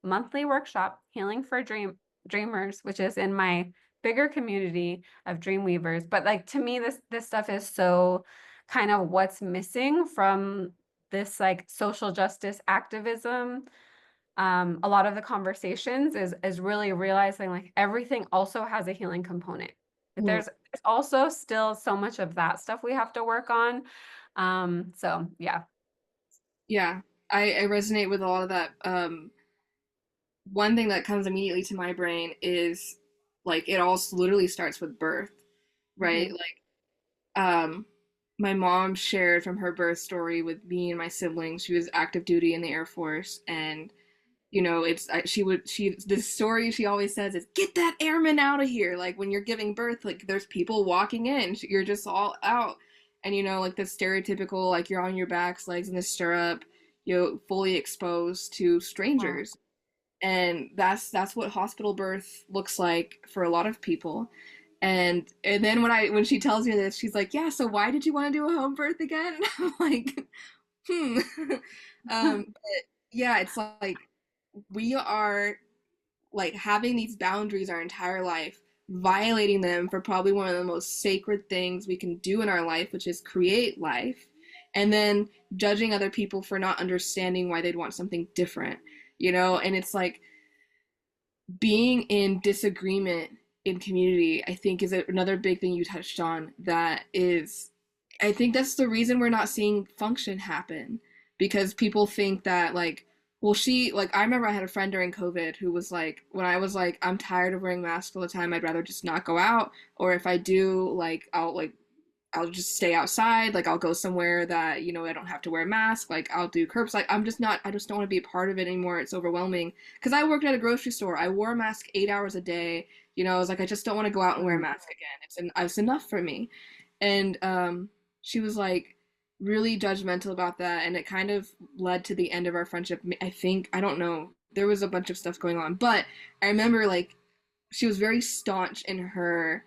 monthly workshop, Healing for Dreamers, which is in my bigger community of dream weavers. But like to me, this stuff is so kind of what's missing from this like social justice activism. A lot of the conversations is really realizing like everything also has a healing component. Mm. There's also still so much of that stuff we have to work on. So yeah. Yeah, I resonate with a lot of that. One thing that comes immediately to my brain is like it all literally starts with birth, right? Mhm. Um, my mom shared from her birth story with me and my siblings. She was active duty in the Air Force, and it's this story she always says is get that airman out of here. Like when you're giving birth, like there's people walking in, you're just all out, and like the stereotypical like you're on your backs, legs in the stirrup, fully exposed to Wow. strangers, and that's what hospital birth looks like for a lot of people. And then when she tells me this, she's like, "Yeah, so why did you want to do a home birth again?" I'm like, "Hmm." But yeah, it's like we are like having these boundaries our entire life, violating them for probably one of the most sacred things we can do in our life, which is create life, and then judging other people for not understanding why they'd want something different, and it's like being in disagreement in community, I think, is another big thing you touched on. That is, I think that's the reason we're not seeing function happen, because people think that like, well, like I remember I had a friend during COVID who was like, when I was like, I'm tired of wearing masks all the time, I'd rather just not go out, or if I do, like I'll just stay outside. Like I'll go somewhere that, I don't have to wear a mask. Like I'll do curbs. Like I just don't want to be a part of it anymore. It's overwhelming. Cause I worked at a grocery store. I wore a mask 8 hours a day. I was like, I just don't want to go out and wear a mask again. It's enough for me. And she was like really judgmental about that. And it kind of led to the end of our friendship. I think, I don't know. There was a bunch of stuff going on. But I remember like she was very staunch in her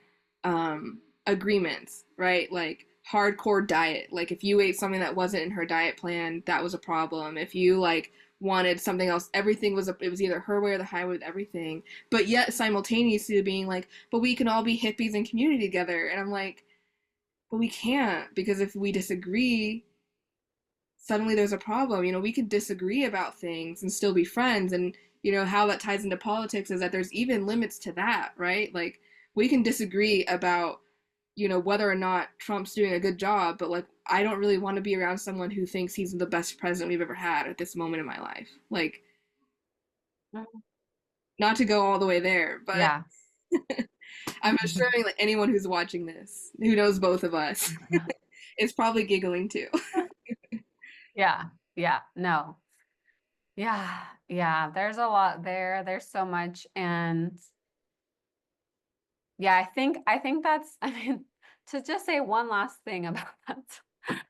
agreements, right? Like hardcore diet. Like if you ate something that wasn't in her diet plan, that was a problem. If you like wanted something else, everything was it was either her way or the highway with everything. But yet simultaneously being like, but we can all be hippies in community together. And I'm like, but we can't, because if we disagree, suddenly there's a problem. We can disagree about things and still be friends. And how that ties into politics is that there's even limits to that, right? Like we can disagree about whether or not Trump's doing a good job, but like I don't really want to be around someone who thinks he's the best president we've ever had at this moment in my life. Like not to go all the way there, but Yeah. I'm assuring like anyone who's watching this who knows both of us is probably giggling too. Yeah. Yeah. No. Yeah. Yeah. There's a lot there. There's so much. And yeah, I think that's I mean, to just say one last thing about that.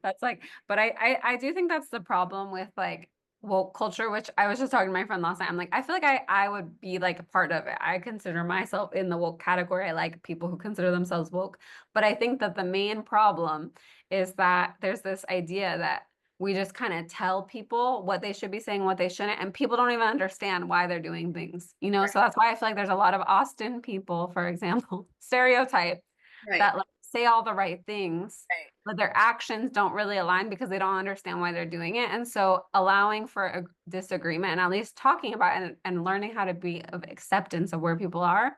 That's like, but I do think that's the problem with like woke culture, which I was just talking to my friend last night. I'm like, I feel like I would be like a part of it. I consider myself in the woke category. I like people who consider themselves woke. But I think that the main problem is that there's this idea that we just kind of tell people what they should be saying, what they shouldn't, and people don't even understand why they're doing things, So that's why I feel like there's a lot of Austin people, for example, stereotype Right. that like say all the right things, Right. but their actions don't really align because they don't understand why they're doing it. And so allowing for a disagreement and at least talking about it and learning how to be of acceptance of where people are,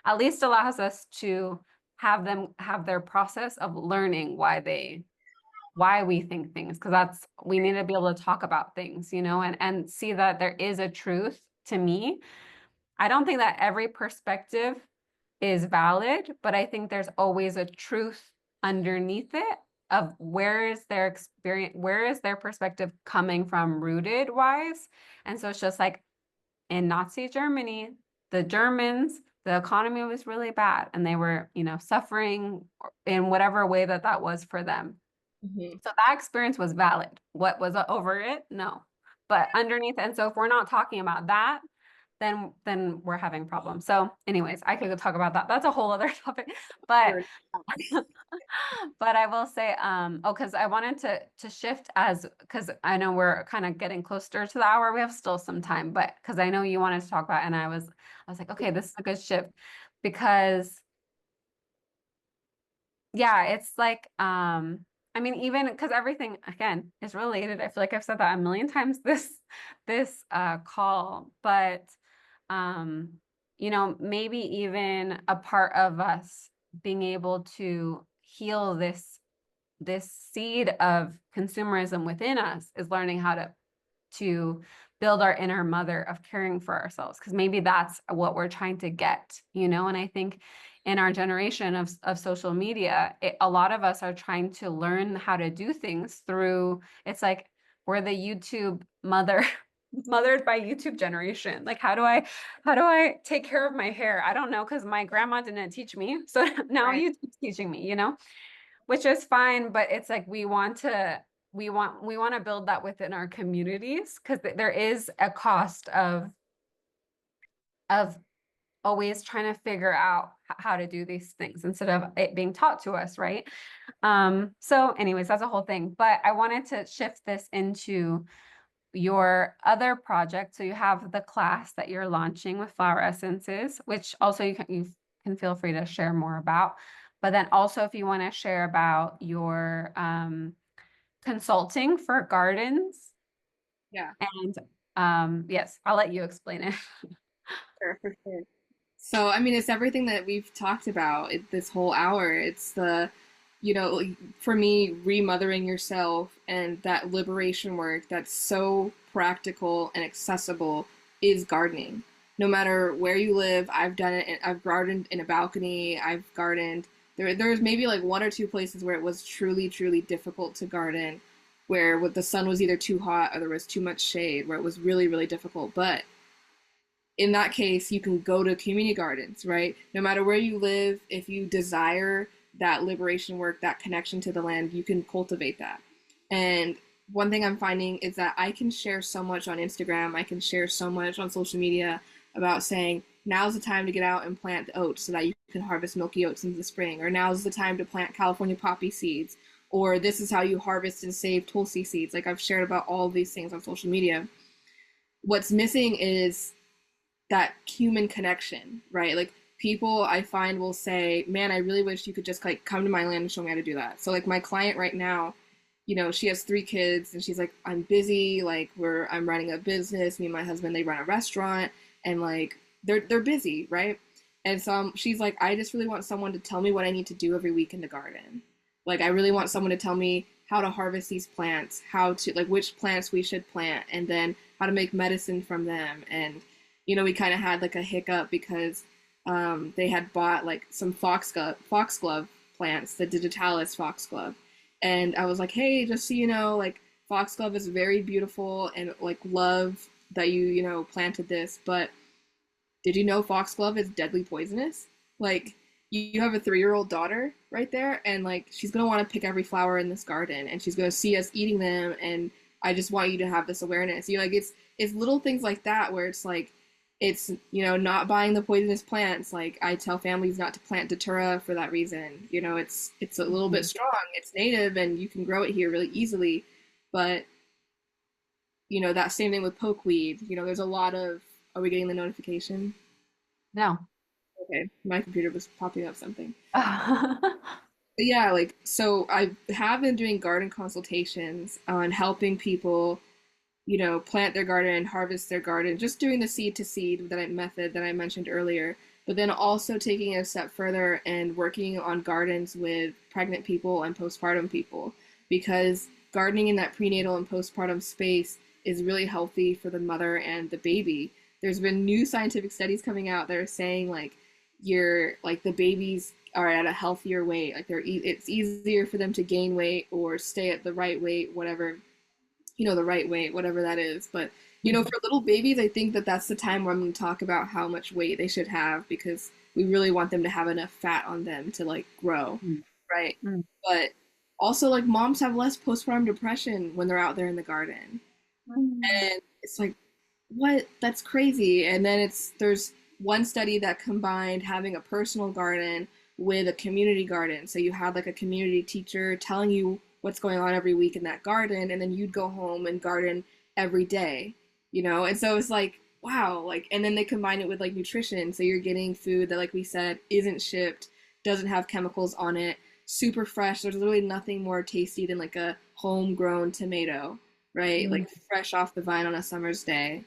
at least allows us to have them have their process of learning why we think things, because that's we need to be able to talk about things, and see that there is a truth to me, I don't think that every perspective is valid, but I think there's always a truth underneath it of where is their experience, where is their perspective coming from rooted wise. And so it's just like in Nazi Germany, the Germans, the economy was really bad and they were, suffering in whatever way that that was for them. Hmm. So that experience was valid. What was over it? No. But underneath, and so if we're not talking about that, then we're having problems. So anyways, I could talk about that. That's a whole other topic. But Sure. but I will say, because I wanted to shift as because I know we're kind of getting closer to the hour. We have still some time, but because I know you wanted to talk about, and I was like, okay, this is a good shift because yeah, it's like, I mean, even because everything again is related. I feel like I've said that a million times this call, but um, maybe even a part of us being able to heal this seed of consumerism within us is learning how to build our inner mother of caring for ourselves because maybe that's what we're trying to get, and I think in our generation of social media a lot of us are trying to learn how to do things through it's like we're the YouTube mothered by YouTube generation. Like how do I take care of my hair? I don't know because my grandma didn't teach me, so now Right. YouTube's teaching me, which is fine, but it's like we want to build that within our communities because there is a cost of always trying to figure out how to do these things instead of it being taught to us, right? So anyways, that's a whole thing. But I wanted to shift this into your other project. So you have the class that you're launching with flower essences, which also you can feel free to share more about. But then also if you want to share about your consulting for gardens. Yeah, And yes, I'll let you explain it. sure, for sure. So, I mean, it's everything that we've talked about this whole hour. It's like, for me, remothering yourself and that liberation work that's so practical and accessible is gardening. No matter where you live, I've done it. I've gardened in a balcony. I've gardened. There's maybe like one or two places where it was truly, truly difficult to garden, where the sun was either too hot or there was too much shade, where it was really, really difficult. But in that case, you can go to community gardens, right? No matter where you live, if you desire that liberation work, that connection to the land, you can cultivate that. And one thing I'm finding is that I can share so much on Instagram, I can share so much on social media about saying, now's the time to get out and plant the oats so that you can harvest milky oats in the spring, or now's the time to plant California poppy seeds, or this is how you harvest and save Tulsi seeds. Like I've shared about all of these things on social media. What's missing is that human connection, right? Like people I find will say, "Man, I really wish you could just like come to my land and show me how to do that." So like my client right now, she has 3 kids and she's like, "I'm busy, like I'm running a business, me and my husband they run a restaurant and like they're busy, right?" And so she's like, "I just really want someone to tell me what I need to do every week in the garden. Like I really want someone to tell me how to harvest these plants, how to like which plants we should plant and then how to make medicine from them." And we kind of had like a hiccup because they had bought like some foxglove plants, the digitalis foxglove. And I was like, hey, just so you know, like foxglove is very beautiful and like love that you planted this. But did you know foxglove is deadly poisonous? Like, you have a 3-year-old daughter right there, and like she's gonna want to pick every flower in this garden, and she's gonna see us eating them. And I just want you to have this awareness. Like it's little things like that where it's like it's not buying the poisonous plants. Like I tell families not to plant datura for that reason. It's a little bit Mhm. strong. It's native and you can grow it here really easily, but that same thing with pokeweed. There's a lot of. Are we getting the notification? No. Okay, my computer was popping up something. But yeah, like so I have been doing garden consultations on helping people plant their garden and harvest their garden, just doing the seed to seed method that I mentioned earlier, but then also taking it a step further and working on gardens with pregnant people and postpartum people, because gardening in that prenatal and postpartum space is really healthy for the mother and the baby. there's been new scientific studies coming out that are saying like you're like the babies are at a healthier weight, like it's easier for them to gain weight or stay at the right weight, whatever, the right weight, whatever that is. But, for little babies, I think that that's the time where I'm going to talk about how much weight they should have because we really want them to have enough fat on them to like grow, Mm, right? mm, But also, like, moms have less postpartum depression when they're out there in the garden. mm, And it's like, what? That's crazy. And then there's one study that combined having a personal garden with a community garden. So you had like a community teacher telling you what's going on every week in that garden, and then you'd go home and garden every day, And so it's like, wow, like, and then they combine it with like nutrition. So you're getting food that, like we said, isn't shipped, doesn't have chemicals on it, super fresh. There's literally nothing more tasty than like a homegrown tomato, right? mm. Like fresh off the vine on a summer's day.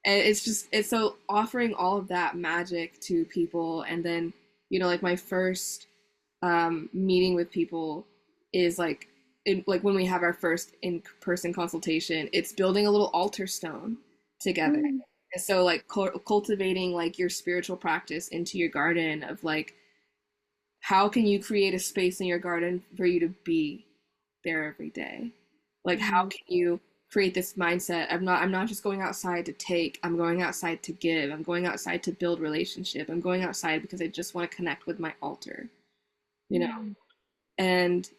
And it's so offering all of that magic to people. And then, like my first meeting with people is like, like when we have our first in-person consultation, it's building a little altar stone together. Mm. And so like cultivating like your spiritual practice into your garden of like, how can you create a space in your garden for you to be there every day? Like how Mm. can you create this mindset? I'm not just going outside to take, I'm going outside to give. I'm going outside to build relationship. I'm going outside because I just want to connect with my altar, you know? Mm. And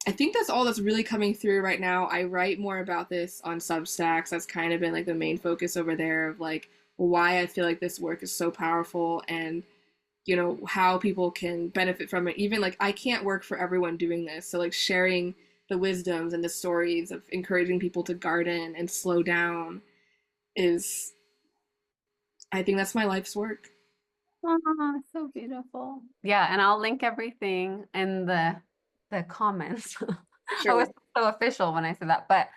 I think that's all that's really coming through right now. I write more about this on Substacks. That's kind of been like the main focus over there of like why I feel like this work is so powerful and how people can benefit from it. Even like I can't work for everyone doing this. So like sharing the wisdoms and the stories of encouraging people to garden and slow down is I think that's my life's work. Oh, so beautiful. Yeah, and I'll link everything in the comments. I was Sure. so official when I said that, but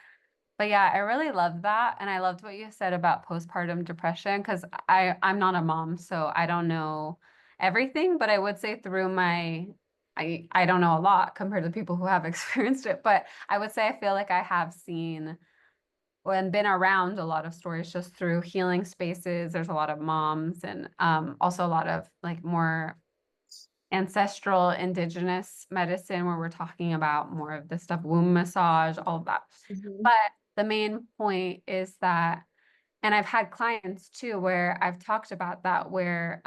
yeah, I really love that, and I loved what you said about postpartum depression because I'm not a mom, so I don't know everything, but I would say through my I don't know a lot compared to people who have experienced it, but I would say I feel like I have seen and been around a lot of stories just through healing spaces. There's a lot of moms and also a lot of like more ancestral indigenous medicine where we're talking about more of the stuff, womb massage, all of that. Mhm. But the main point is that, and I've had clients too where I've talked about that where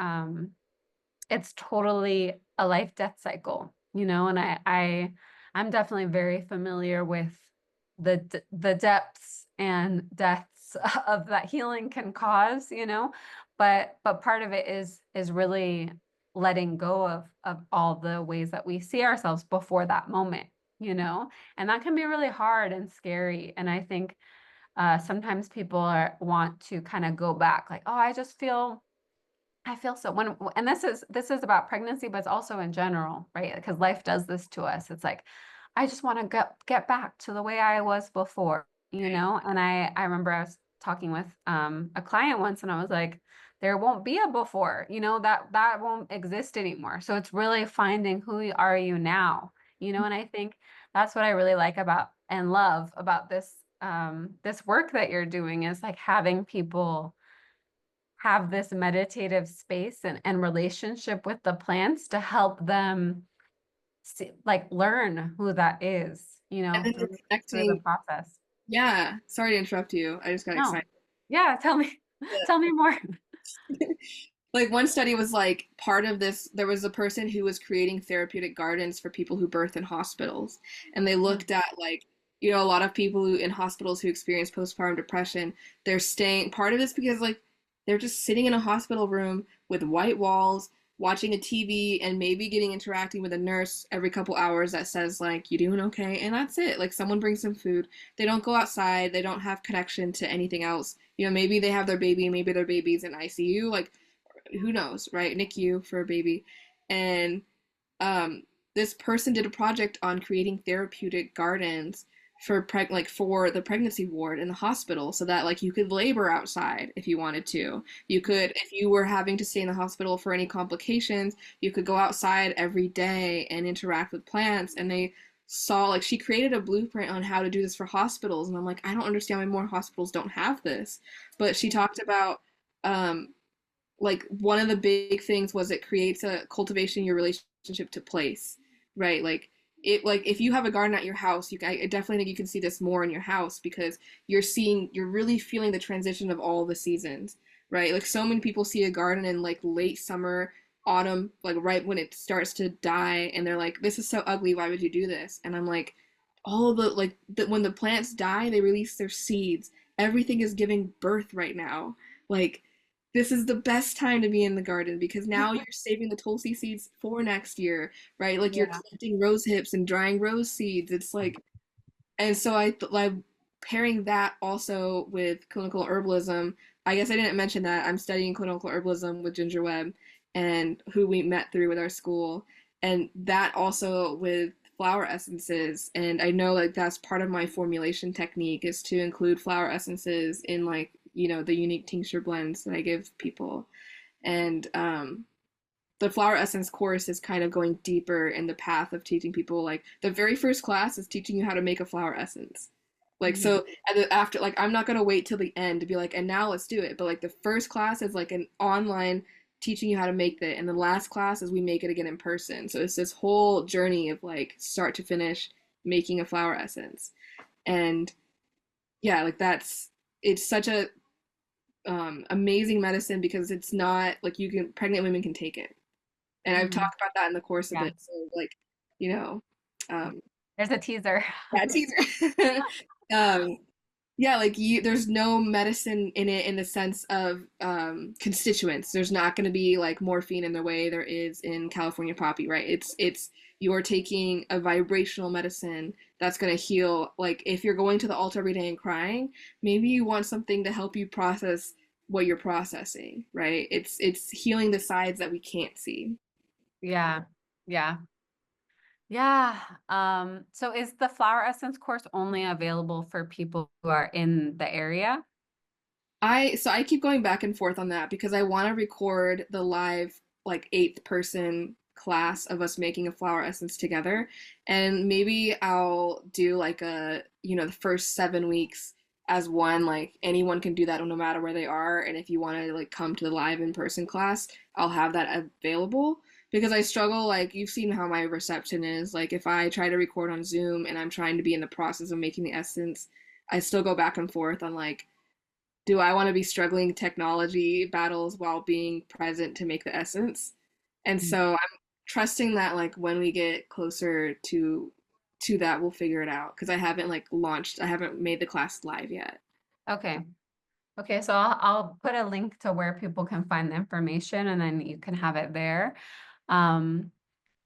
it's totally a life death cycle, and I'm definitely very familiar with the depths and deaths of that healing can cause, but part of it is really letting go of all the ways that we see ourselves before that moment, and that can be really hard and scary. And I think sometimes people want to kind of go back like, oh, I feel so when, and this is about pregnancy, but it's also in general, right? Because life does this to us. It's like, I just want to get back to the way I was before, And I remember I was talking with a client once, and I was like, there won't be a before, that won't exist anymore. So it's really finding who are you now, And I think that's what I really like about and love about this work that you're doing is like having people have this meditative space and relationship with the plants to help them like learn who that is, And then you're through the connecting. process. Yeah. Sorry to interrupt you. I just got No. excited. Yeah, tell me tell me more. Like one study was like part of this, there was a person who was creating therapeutic gardens for people who birth in hospitals. And they Mm, looked at like, a lot of people who in hospitals who experience postpartum depression, they're staying part of this because like they're just sitting in a hospital room with white walls, watching a TV and maybe getting interacting with a nurse every couple hours that says like, you doing okay? And that's it. Like someone brings some food. They don't go outside. They don't have connection to anything else. Maybe they have their baby, maybe their baby's in ICU. Like who knows, right? NICU for a baby. And um, this person did a project on creating therapeutic gardens for for the pregnancy ward in the hospital so that like you could labor outside if you wanted to. You could if you were having to stay in the hospital for any complications, you could go outside every day and interact with plants. And they saw like she created a blueprint on how to do this for hospitals, and I'm like, I don't understand why more hospitals don't have this. But she talked about um, like one of the big things was it creates a cultivation your relationship to place, right? Like it, like if you have a garden at your house, I definitely think you can see this more in your house because you're really feeling the transition of all the seasons, right? Like so many people see a garden in like late summer, autumn, like right when it starts to die, and they're like, "This is so ugly. Why would you do this?" And I'm like, all the when the plants die, they release their seeds. Everything is giving birth right now. Like this is the best time to be in the garden because now you're saving the tulsi seeds for next year, right? Like you're Yeah. collecting rose hips and drying rose seeds. It's like, and so like pairing that also with clinical herbalism. I guess I didn't mention that I'm studying clinical herbalism with Ginger Webb and who we met through with our school, and that also with flower essences. And I know like that's part of my formulation technique is to include flower essences in like the unique tincture blends that I give people. And the flower essence course is kind of going deeper in the path of teaching people. Like the very first class is teaching you how to make a flower essence. Like Mhm. so after, like I'm not gonna wait till the end to be like, and now let's do it. But like the first class is like an online teaching you how to make it, and the last class is we make it again in person. So it's this whole journey of like start to finish making a flower essence. And yeah, like that's it's such a amazing medicine because it's not like you can pregnant women can take it, and I've Mhm. talked about that in the course a Yeah. bit. So like, you know, um, There's a teaser. yeah, teaser. um, yeah, like there's no medicine in it in the sense of constituents. There's not going to be like morphine in the way there is in California poppy, right? It's you're taking a vibrational medicine that's going to heal. Like if you're going to the altar every day and crying, maybe you want something to help you process what you're processing, right? It's healing the sides that we can't see. Yeah. Yeah. Yeah. So is the flower essence course only available for people who are in the area? I keep going back and forth on that because I want to record the live like eighth person class of us making a flower essence together, and maybe I'll do like the first 7 weeks as one, like anyone can do that no matter where they are, and if you want to like come to the live in person class, I'll have that available because I struggle, like you've seen how my reception is, like if I try to record on Zoom and I'm trying to be in the process of making the essence, I still go back and forth on like, do I want to be struggling technology battles while being present to make the essence? And so I'm trusting that like when we get closer to that, we'll figure it out because I haven't made the class live yet. Okay. Okay, so I'll put a link to where people can find the information and then you can have it there. Um,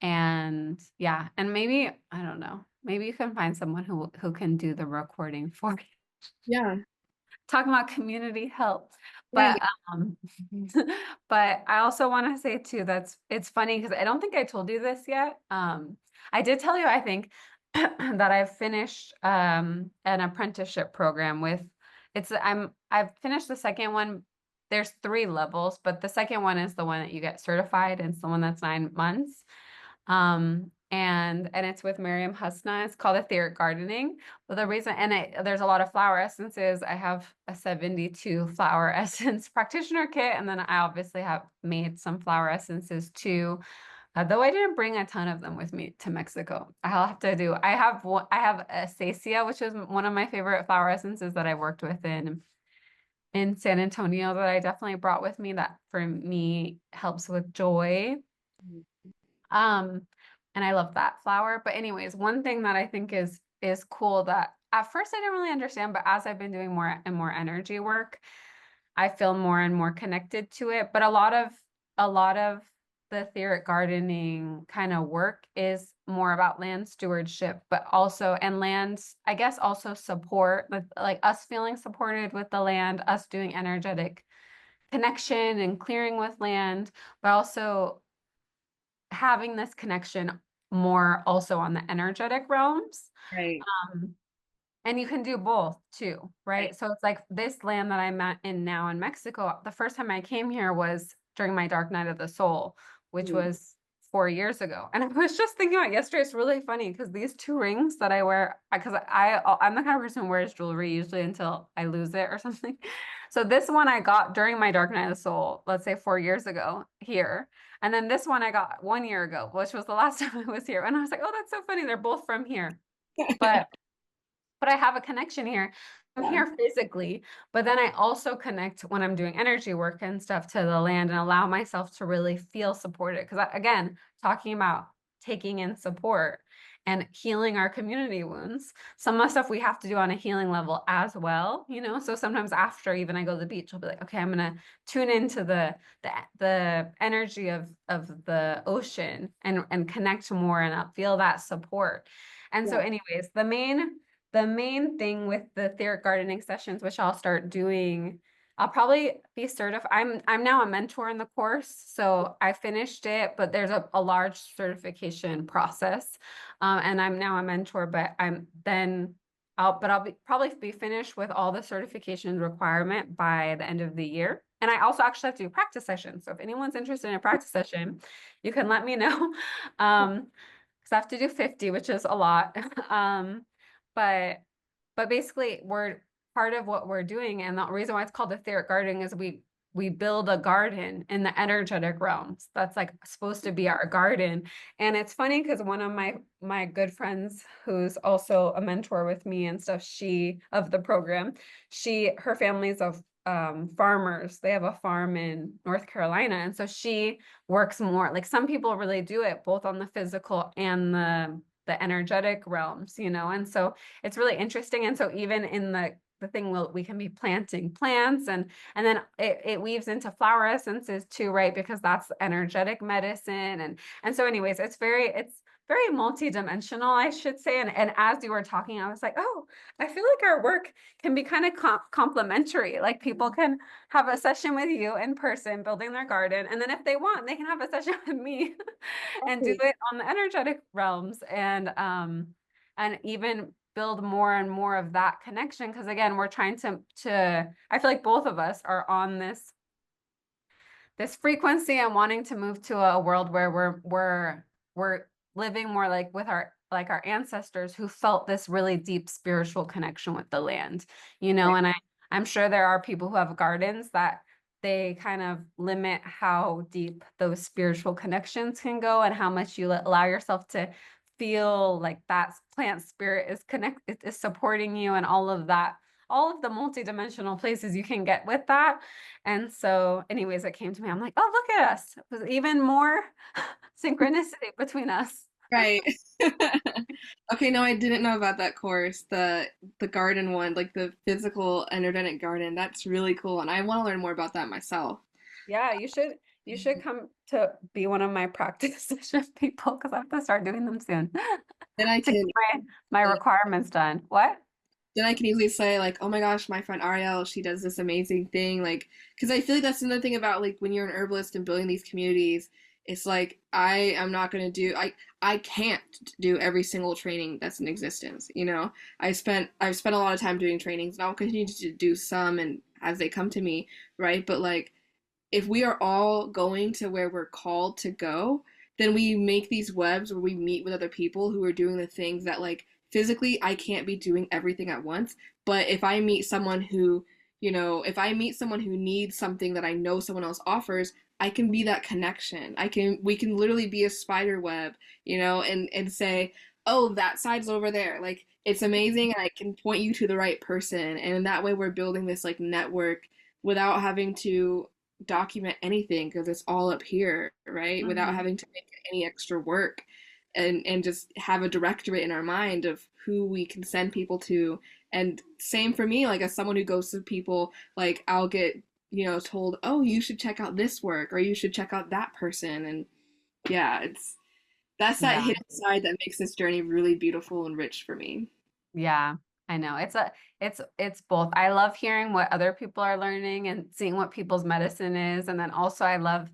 and yeah, and maybe, I don't know, maybe you can find someone who can do the recording for you. Yeah, Talking about community help. yeah, But but I also want to say too that's it's funny because I don't think I told you this yet. I did tell you I think that I've finished an apprenticeship program with I've finished the second one. There's 3 levels, but the second one is the one that you get certified, and it's the one that's 9 months. And it's with Miriam Husna. It's called Etheric Gardening. But the reason, there's a lot of flower essences. I have a 72 flower essence practitioner kit, and then I obviously have made some flower essences too. Though I didn't bring a ton of them with me to Mexico. I'll have to do. I have Acacia, which is one of my favorite flower essences that I worked with in San Antonio that I definitely brought with me that for me helps with joy. Um, and I love that flower. But anyways, one thing that I think is cool that at first I didn't really understand, but as I've been doing more and more energy work, I feel more and more connected to it. But a lot of the etheric gardening kind of work is more about land stewardship, but also and lands, I guess also support, like us feeling supported with the land, us doing energetic connection and clearing with land, but also having this connection more also on the energetic realms. right, Um, and you can do both too, right. right? So it's like this land that I'm in now in Mexico. The first time I came here was during my dark night of the soul, which Mm. was 4 years ago. And I was just thinking about yesterday, it's really funny because these 2 rings that I wear, because I'm the kind of person who wears jewelry usually until I lose it or something. So this one I got during my Dark Night of the Soul, let's say 4 years ago here. And then this one I got 1 year ago, which was the last time I was here. And I was like, oh, that's so funny. They're both from here. But I have a connection here. I'm Yeah. here physically, but then I also connect when I'm doing energy work and stuff to the land and allow myself to really feel supported. Because again, talking about taking in support and healing our community wounds, some of the stuff we have to do on a healing level as well, you know. So sometimes after even I go to the beach, I'll be like, okay, I'm gonna tune into the energy of the ocean and connect more and I'll feel that support. And so, Yeah. anyways, the main thing with the etheric gardening sessions, which I'll start doing, I'll probably be certified. I'm now a mentor in the course, so I finished it, but there's a large certification process, and I'm now a mentor. But I'll probably be finished with all the certification requirement by the end of the year. And I also actually have to do practice sessions. So if anyone's interested in a practice session, you can let me know. Because I have to do 50, which is a lot. But basically we're part of what we're doing, and the reason why it's called etheric gardening is we build a garden in the energetic realms. That's like supposed to be our garden. And it's funny because one of my good friends who's also a mentor with me and stuff, she of the program, her family's of farmers. They have a farm in North Carolina. And so she works more like some people really do it both on the physical and the energetic realms, you know. And so it's really interesting. And so even in the thing we can be planting plants and then it weaves into flower essences too, right? Because that's energetic medicine. And so anyways, it's very multidimensional, I should say. And as you were talking, I was like, oh, I feel like our work can be kind of complementary. Like people can have a session with you in person, building their garden. And then if they want, they can have a session with me and do Exactly. it on the energetic realms and even build more and more of that connection. Because again, we're trying to I feel like both of us are on this frequency and wanting to move to a world where we're living more like with our ancestors who felt this really deep spiritual connection with the land, you know. Right. And I'm sure there are people who have gardens that they kind of limit how deep those spiritual connections can go and how much you allow yourself to feel like that plant spirit is supporting you and all of that, all of the multidimensional places you can get with that. And so, anyways, it came to me. I'm like, oh, look at us. It was even more synchronicity between us. Right. Okay, no, I didn't know about that course. The garden one, like the physical energetic garden. That's really cool, and I want to learn more about that myself. Yeah, you should come to be one of my practice session people because I have to start doing them soon Then I to get can my requirements done. What? then I can easily say like, oh my gosh, my friend Arielle, she does this amazing thing. Like, because I feel like that's another thing about like when you're an herbalist and building these communities, it's like I am not gonna do I can't do every single training that's in existence. You know, I've spent a lot of time doing trainings, and I'll continue to do some and as they come to me, right? But like if we are all going to where we're called to go, then we make these webs where we meet with other people who are doing the things that like physically I can't be doing everything at once. But if I meet someone who, if I meet someone who needs something that I know someone else offers, I can be that connection. We can literally be a spider web, and say, "Oh, that side's over there." Like it's amazing and I can point you to the right person. And in that way we're building this like network without having to document anything because it's all up here, right? Without Mhm. having to make any extra work and just have a directorate in our mind of who we can send people to. And same for me, like as someone who goes to people, like I'll get, told, oh, you should check out this work or you should check out that person. And yeah, that's that Yeah. hidden side that makes this journey really beautiful and rich for me. Yeah, I know. It's both. I love hearing what other people are learning and seeing what people's medicine is. And then also I love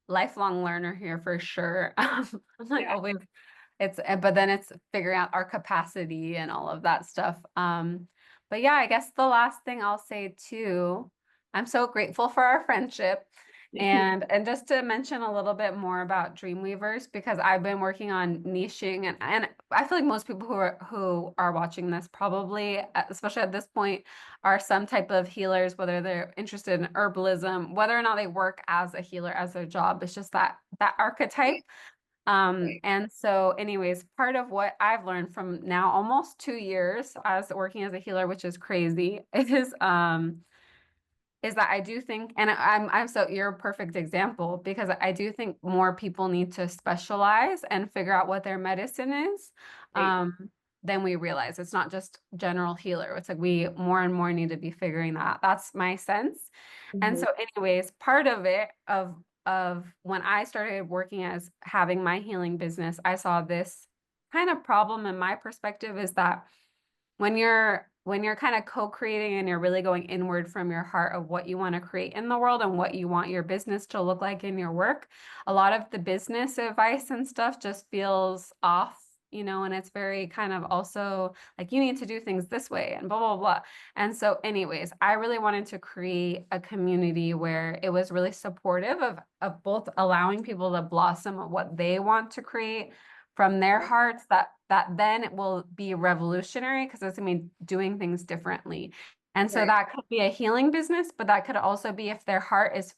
lifelong learner here for sure. I'm like Yeah. always but then it's figuring out our capacity and all of that stuff. But yeah, I guess the last thing I'll say too, I'm so grateful for our friendship. And just to mention a little bit more about Dreamweavers, because I've been working on niching, and I feel like most people who are watching this probably, especially at this point, are some type of healers, whether they're interested in herbalism, whether or not they work as a healer as their job. It's just that archetype. Right. And so anyways, part of what I've learned from now almost 2 years as working as a healer, which is crazy, is that I do think, and I'm so you're a perfect example because I do think more people need to specialize and figure out what their medicine is, Right. um, than we realize. It's not just general healer. It's like we more and more need to be figuring that. That's my sense. And Mhm. so, anyways, part of it of when I started working as having my healing business, I saw this kind of problem in my perspective is that when you're kind of co-creating and you're really going inward from your heart of what you want to create in the world and what you want your business to look like in your work, a lot of the business advice and stuff just feels off, and it's very kind of also like you need to do things this way and blah blah blah. And so anyways, I really wanted to create a community where it was really supportive of both allowing people to blossom of what they want to create from their hearts, that then it will be revolutionary because it's going to be doing things differently. And so Right. that could be a healing business, but that could also be if their heart is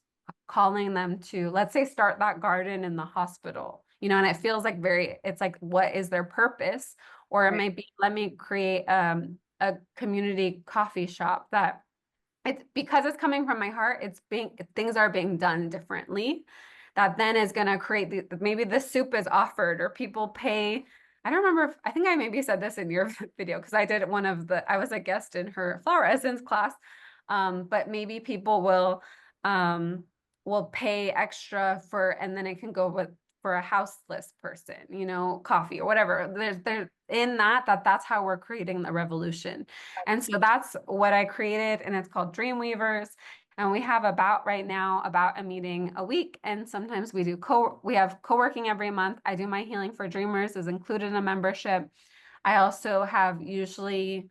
calling them to, let's say, start that garden in the hospital, and it feels like it's like, what is their purpose? Or it Right. might be, let me create a community coffee shop that it's because it's coming from my heart, things are being done differently. That then is going to create maybe the soup is offered or people pay. I don't remember if I think I maybe said this in your video because I was a guest in her flower essence class. But maybe people um will pay extra and then it can go with for a houseless person, coffee or whatever. There's in that's how we're creating the revolution. And so that's what I created, and it's called Dreamweavers. And we have right now about a meeting a week. And sometimes we have co-working every month. I do my healing for dreamers is included in a membership. I also have usually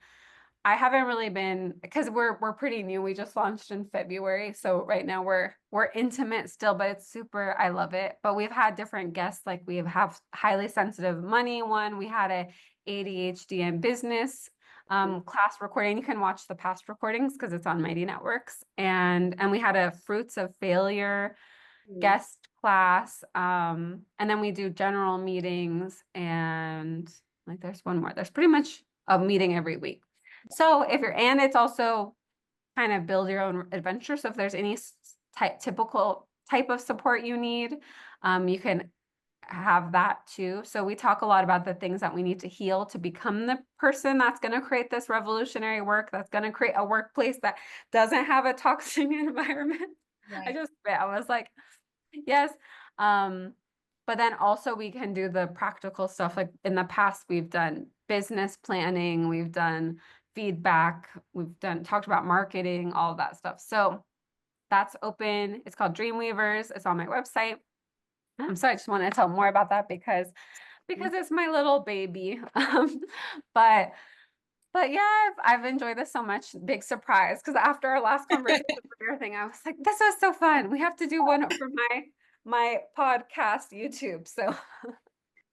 I haven't really been because we're pretty new. We just launched in February. So right now we're intimate still, but it's super, I love it. But we've had different guests, like we have highly sensitive money one. We had a ADHD and business class recording. You can watch the past recordings because it's on Mighty Networks. And we had a fruits of failure Mhm. guest class. And then we do general meetings and like there's one more. There's pretty much a meeting every week. So and it's also kind of build your own adventure. So if there's any typical type of support you need, you can have that too. So we talk a lot about the things that we need to heal to become the person that's going to create this revolutionary work, that's going to create a workplace that doesn't have a toxic environment. Right. I was like, yes. Um, but then also we can do the practical stuff. Like in the past, we've done business planning, we've done feedback, talked about marketing, all of that stuff. So that's open. It's called Dreamweavers. It's on my website. So I just want to tell more about that because it's my little baby. But but yeah, I've enjoyed this so much. Big surprise because after our last conversation for your thing, I was like, this was so fun. We have to do one for my podcast YouTube. So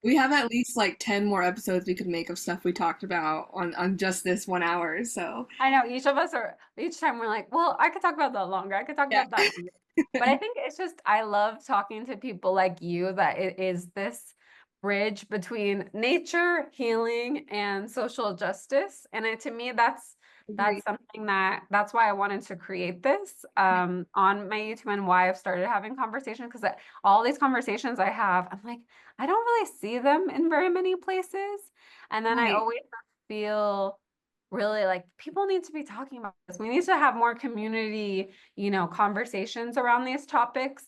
We have at least like 10 more episodes we could make of stuff we talked about on just this 1 hour. So, I know each time we're like, well, I could talk about that longer. I could talk yeah. about that longer. But I think it's just, I love talking to people like you that it is this bridge between nature, healing, and social justice. And to me, Agree. that's something that's why I wanted to create this on my YouTube and why I've started having conversations because all these conversations I have, I'm like, I don't really see them in very many places. And then I Right. always feel really like people need to be talking about this. We need to have more community, conversations around these topics.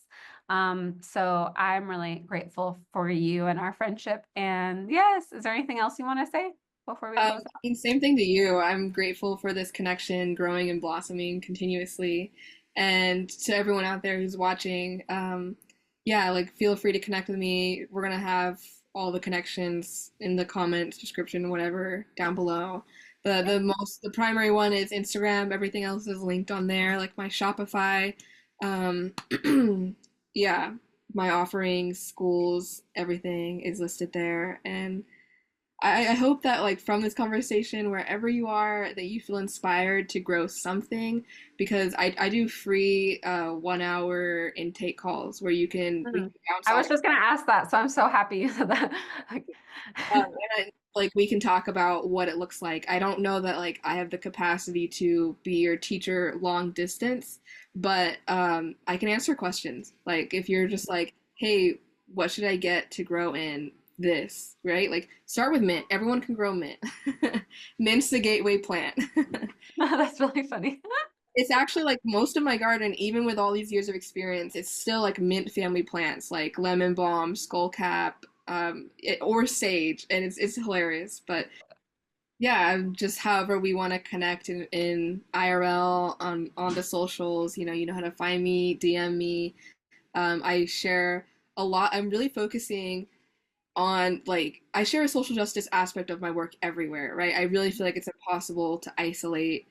So I'm really grateful for you and our friendship. And yes, is there anything else you want to say before we close I mean, same thing to you. I'm grateful for this connection growing and blossoming continuously. And to everyone out there who's watching, yeah, like feel free to connect with me. We're gonna have all the connections in the comments, description, whatever, down below. The primary one is Instagram. Everything else is linked on there, like my Shopify. Um, yeah, my offerings, schools, everything is listed there. And I hope that like from this conversation, wherever you are, that you feel inspired to grow something because I do free 1 hour intake calls where we Mm. can bounce I was off just gonna ask that, so I'm so happy you said that. Like, and like we can talk about what it looks like. I don't know that like I have the capacity to be your teacher long distance, but I can answer questions. Like if you're just like, hey, what should I get to grow in this, right? Like start with mint. Everyone can grow mint. Mint's the gateway plant. that's really funny. It's actually like most of my garden, even with all these years of experience, it's still like mint family plants like lemon balm, skullcap, or sage, and it's hilarious. But yeah, just however we want to connect in IRL on the socials. You know how to find me, DM me. I share a lot. I'm really focusing on like I share a social justice aspect of my work everywhere, right? I really feel like it's impossible to isolate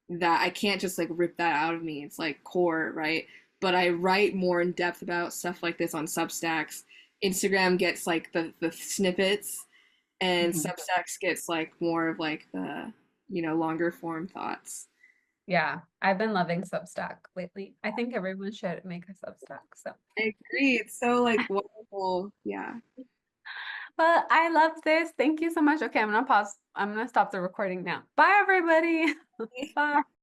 that. I can't just like rip that out of me. It's like core, right? But I write more in depth about stuff like this on Substacks. Instagram gets like the snippets, and Mhm. Substacks gets like more of like the longer form thoughts. Yeah, I've been loving Substack lately. I think everyone should make a Substack. So, I agree. It's so like wonderful. Yeah. but I love this. Thank you so much. Okay, I'm gonna pause. I'm gonna stop the recording now. Bye, everybody. Bye.